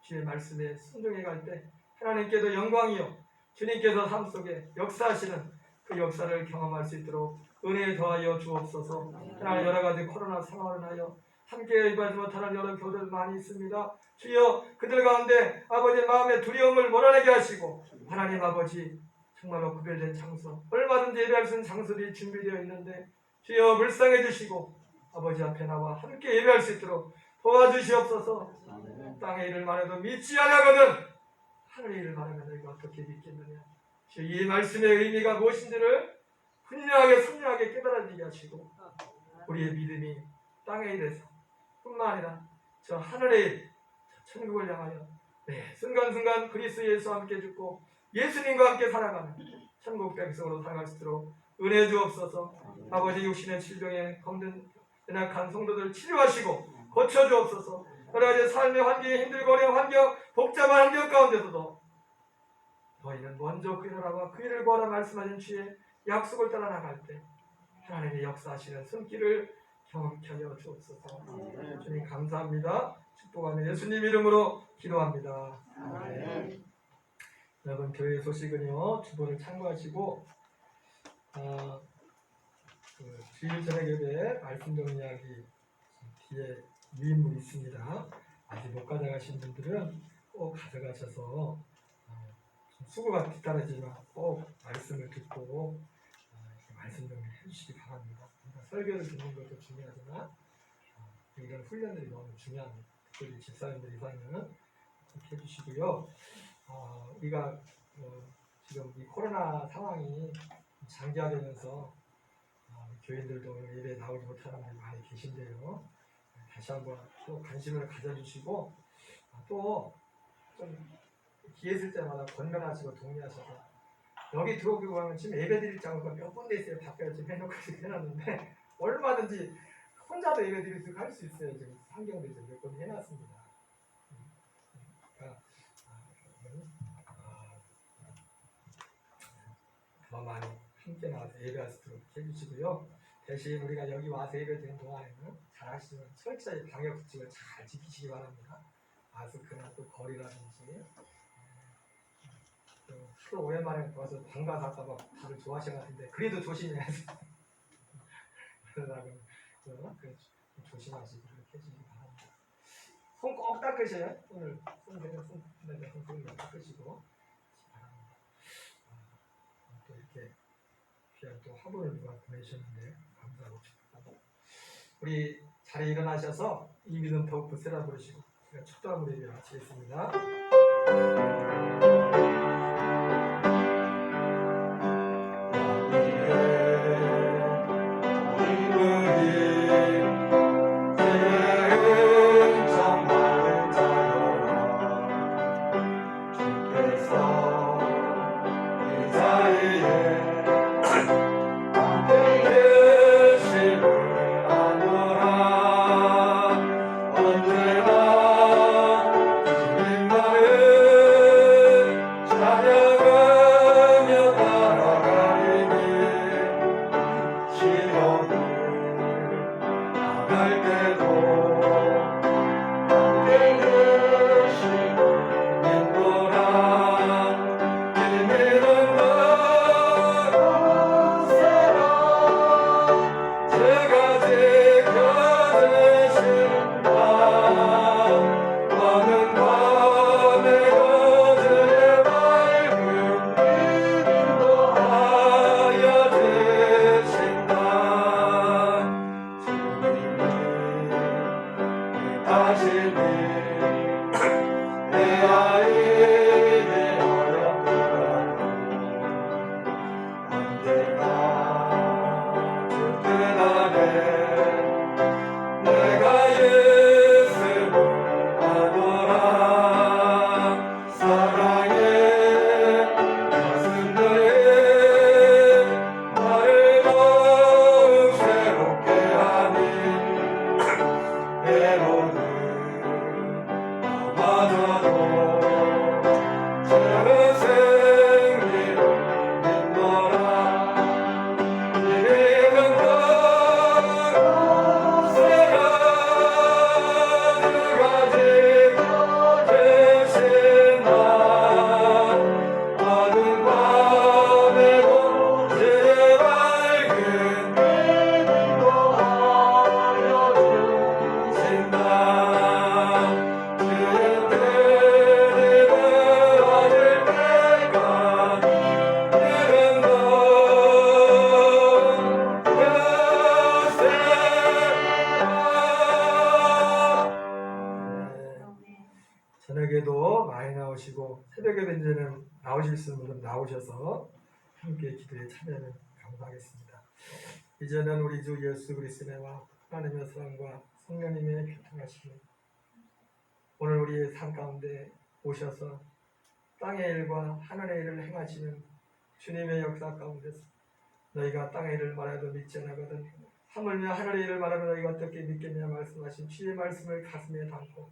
주의 말씀에 순종해 갈 때 하나님께도 영광이요 주님께서 삶 속에 역사하시는 그 역사를 경험할 수 있도록 은혜에 더하여 주옵소서. 하나님 여러 가지 코로나 상황을 하여 함께 임하지 못하는 여러 교회들 많이 있습니다. 주여 그들 가운데 아버지 마음의 두려움을 몰아내게 하시고 하나님 아버지 정말로 구별된 장소 얼마든지 예배할 수 있는 장소들이 준비되어 있는데 주여 불쌍해 주시고 아버지 앞에 나와 함께 예배할 수 있도록 도와주시옵소서. 땅의 일을 말해도 믿지 않아거든 하늘의 일을 말하면 너희가 어떻게 믿겠느냐. 주여 이 말씀의 의미가 무엇인지를 분명하게 선명하게 깨달아지게 하시고 우리의 믿음이 땅의 일에서 뿐만 아니라 저 하늘의 일, 저 천국을 향하여 순간순간 그리스도 예수와 함께 죽고 예수님과 함께 살아가는 천국 백성으로 살아갈 수 있도록 은혜 주옵소서. 아버지 육신의 질병에 검든 연약한 성도들 치료하시고 고쳐주옵소서. 여러 가지 삶의 환경이 힘들고 어려운 환경, 복잡한 환경 가운데서도 너희는 먼저 그 일을 하고 그 일을 구하라 말씀하신 주의 약속을 따라 나갈 때 하나님의 역사하시는 손길을 경험케 하여 주옵소서. 주님 감사합니다. 축복하는 예수님 이름으로 기도합니다. 아멘. 여러분 교회 소식은요 주보를 참고하시고 그 주일 저녁 예배 말씀 듣는 이야기 뒤에 유인물이 있습니다. 아직 못 가져가신 분들은 꼭 가져가셔서 수고가 뒤따르지만 꼭 말씀을 듣고 말씀 좀 해주시기 바랍니다. 그러니까 설교를 듣는 것도 중요하지만 이런 훈련들이 너무 중요합니다. 특별히 집사님들 이상은 그렇게 해주시고요. 우리가 지금 이 코로나 상황이 장기화되면서 교인들도 오늘 예배에 나오지 못하는 분이 많이 계신데요. 다시 한번 또 관심을 가져주시고 또 좀 기회 있을 때마다 권면하시고 동의하셔서 여기 들어오고 하면 지금 예배 드릴 장소가 몇 군데 있어요. 밖에 지금 해놓고 해놨는데 얼마든지 혼자도 예배 드릴 수 할 수 있어요. 지금 환경도 이제 몇 군데 해놨습니다. 그러니까 더 많이 함께 나와서 예배할 수 있도록 해주시고요. 대신 우리가 여기 와서 예배 드리는 동안에는 잘 하시면 철저히 방역수칙을 잘 지키시기 바랍니다. 마스크나 또 거리라든지 또 하루 오랜만에 와서 방과 갈까봐 다들 좋아하시는 것 같은데 그래도 조심해야지. 그러다가 조심하시고 그렇게 해주시기 바랍니다. 손 꼭 닦으셔요. 오늘 손 닦으시고 바랍니다. 또 이렇게 귀한 또 화분을 누가 보내주셨는데 감사하고 축복합니다. 우리 자리에 일어나셔서 이 믿음 더욱 붙세라 부르시고 제가 초도함으로 예배 마치겠습니다. 저녁에도 많이 나오시고 새벽에도 이제는 나오실 수 있는 분들 나오셔서 함께 기도에 참여하면 감사하겠습니다. 이제는 우리 주 예수 그리스도의 은혜와 하나님의 사랑과 성령님의 교통하심이 오늘 우리의 삶 가운데 오셔서 땅의 일과 하늘의 일을 행하시는 주님의 역사 가운데서 너희가 땅의 일을 말해도 믿지 않거든 하물며 하늘의 일을 말하면 너희가 어떻게 믿겠냐 말씀하신 주의 말씀을 가슴에 담고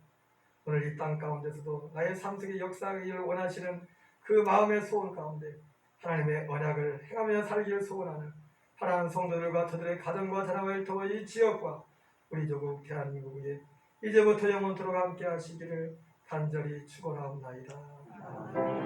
오늘 이 땅 가운데서도 나의 삶 속에 역사하기를 원하시는 그 마음의 소원 가운데 하나님의 언약을 행하며 살기를 소원하는 사랑하는 성도들과 저들의 가정과 자녀를 통해 이 지역과 우리 조국 대한민국에 이제부터 영원토록 함께 하시기를 간절히 축원하옵나이다.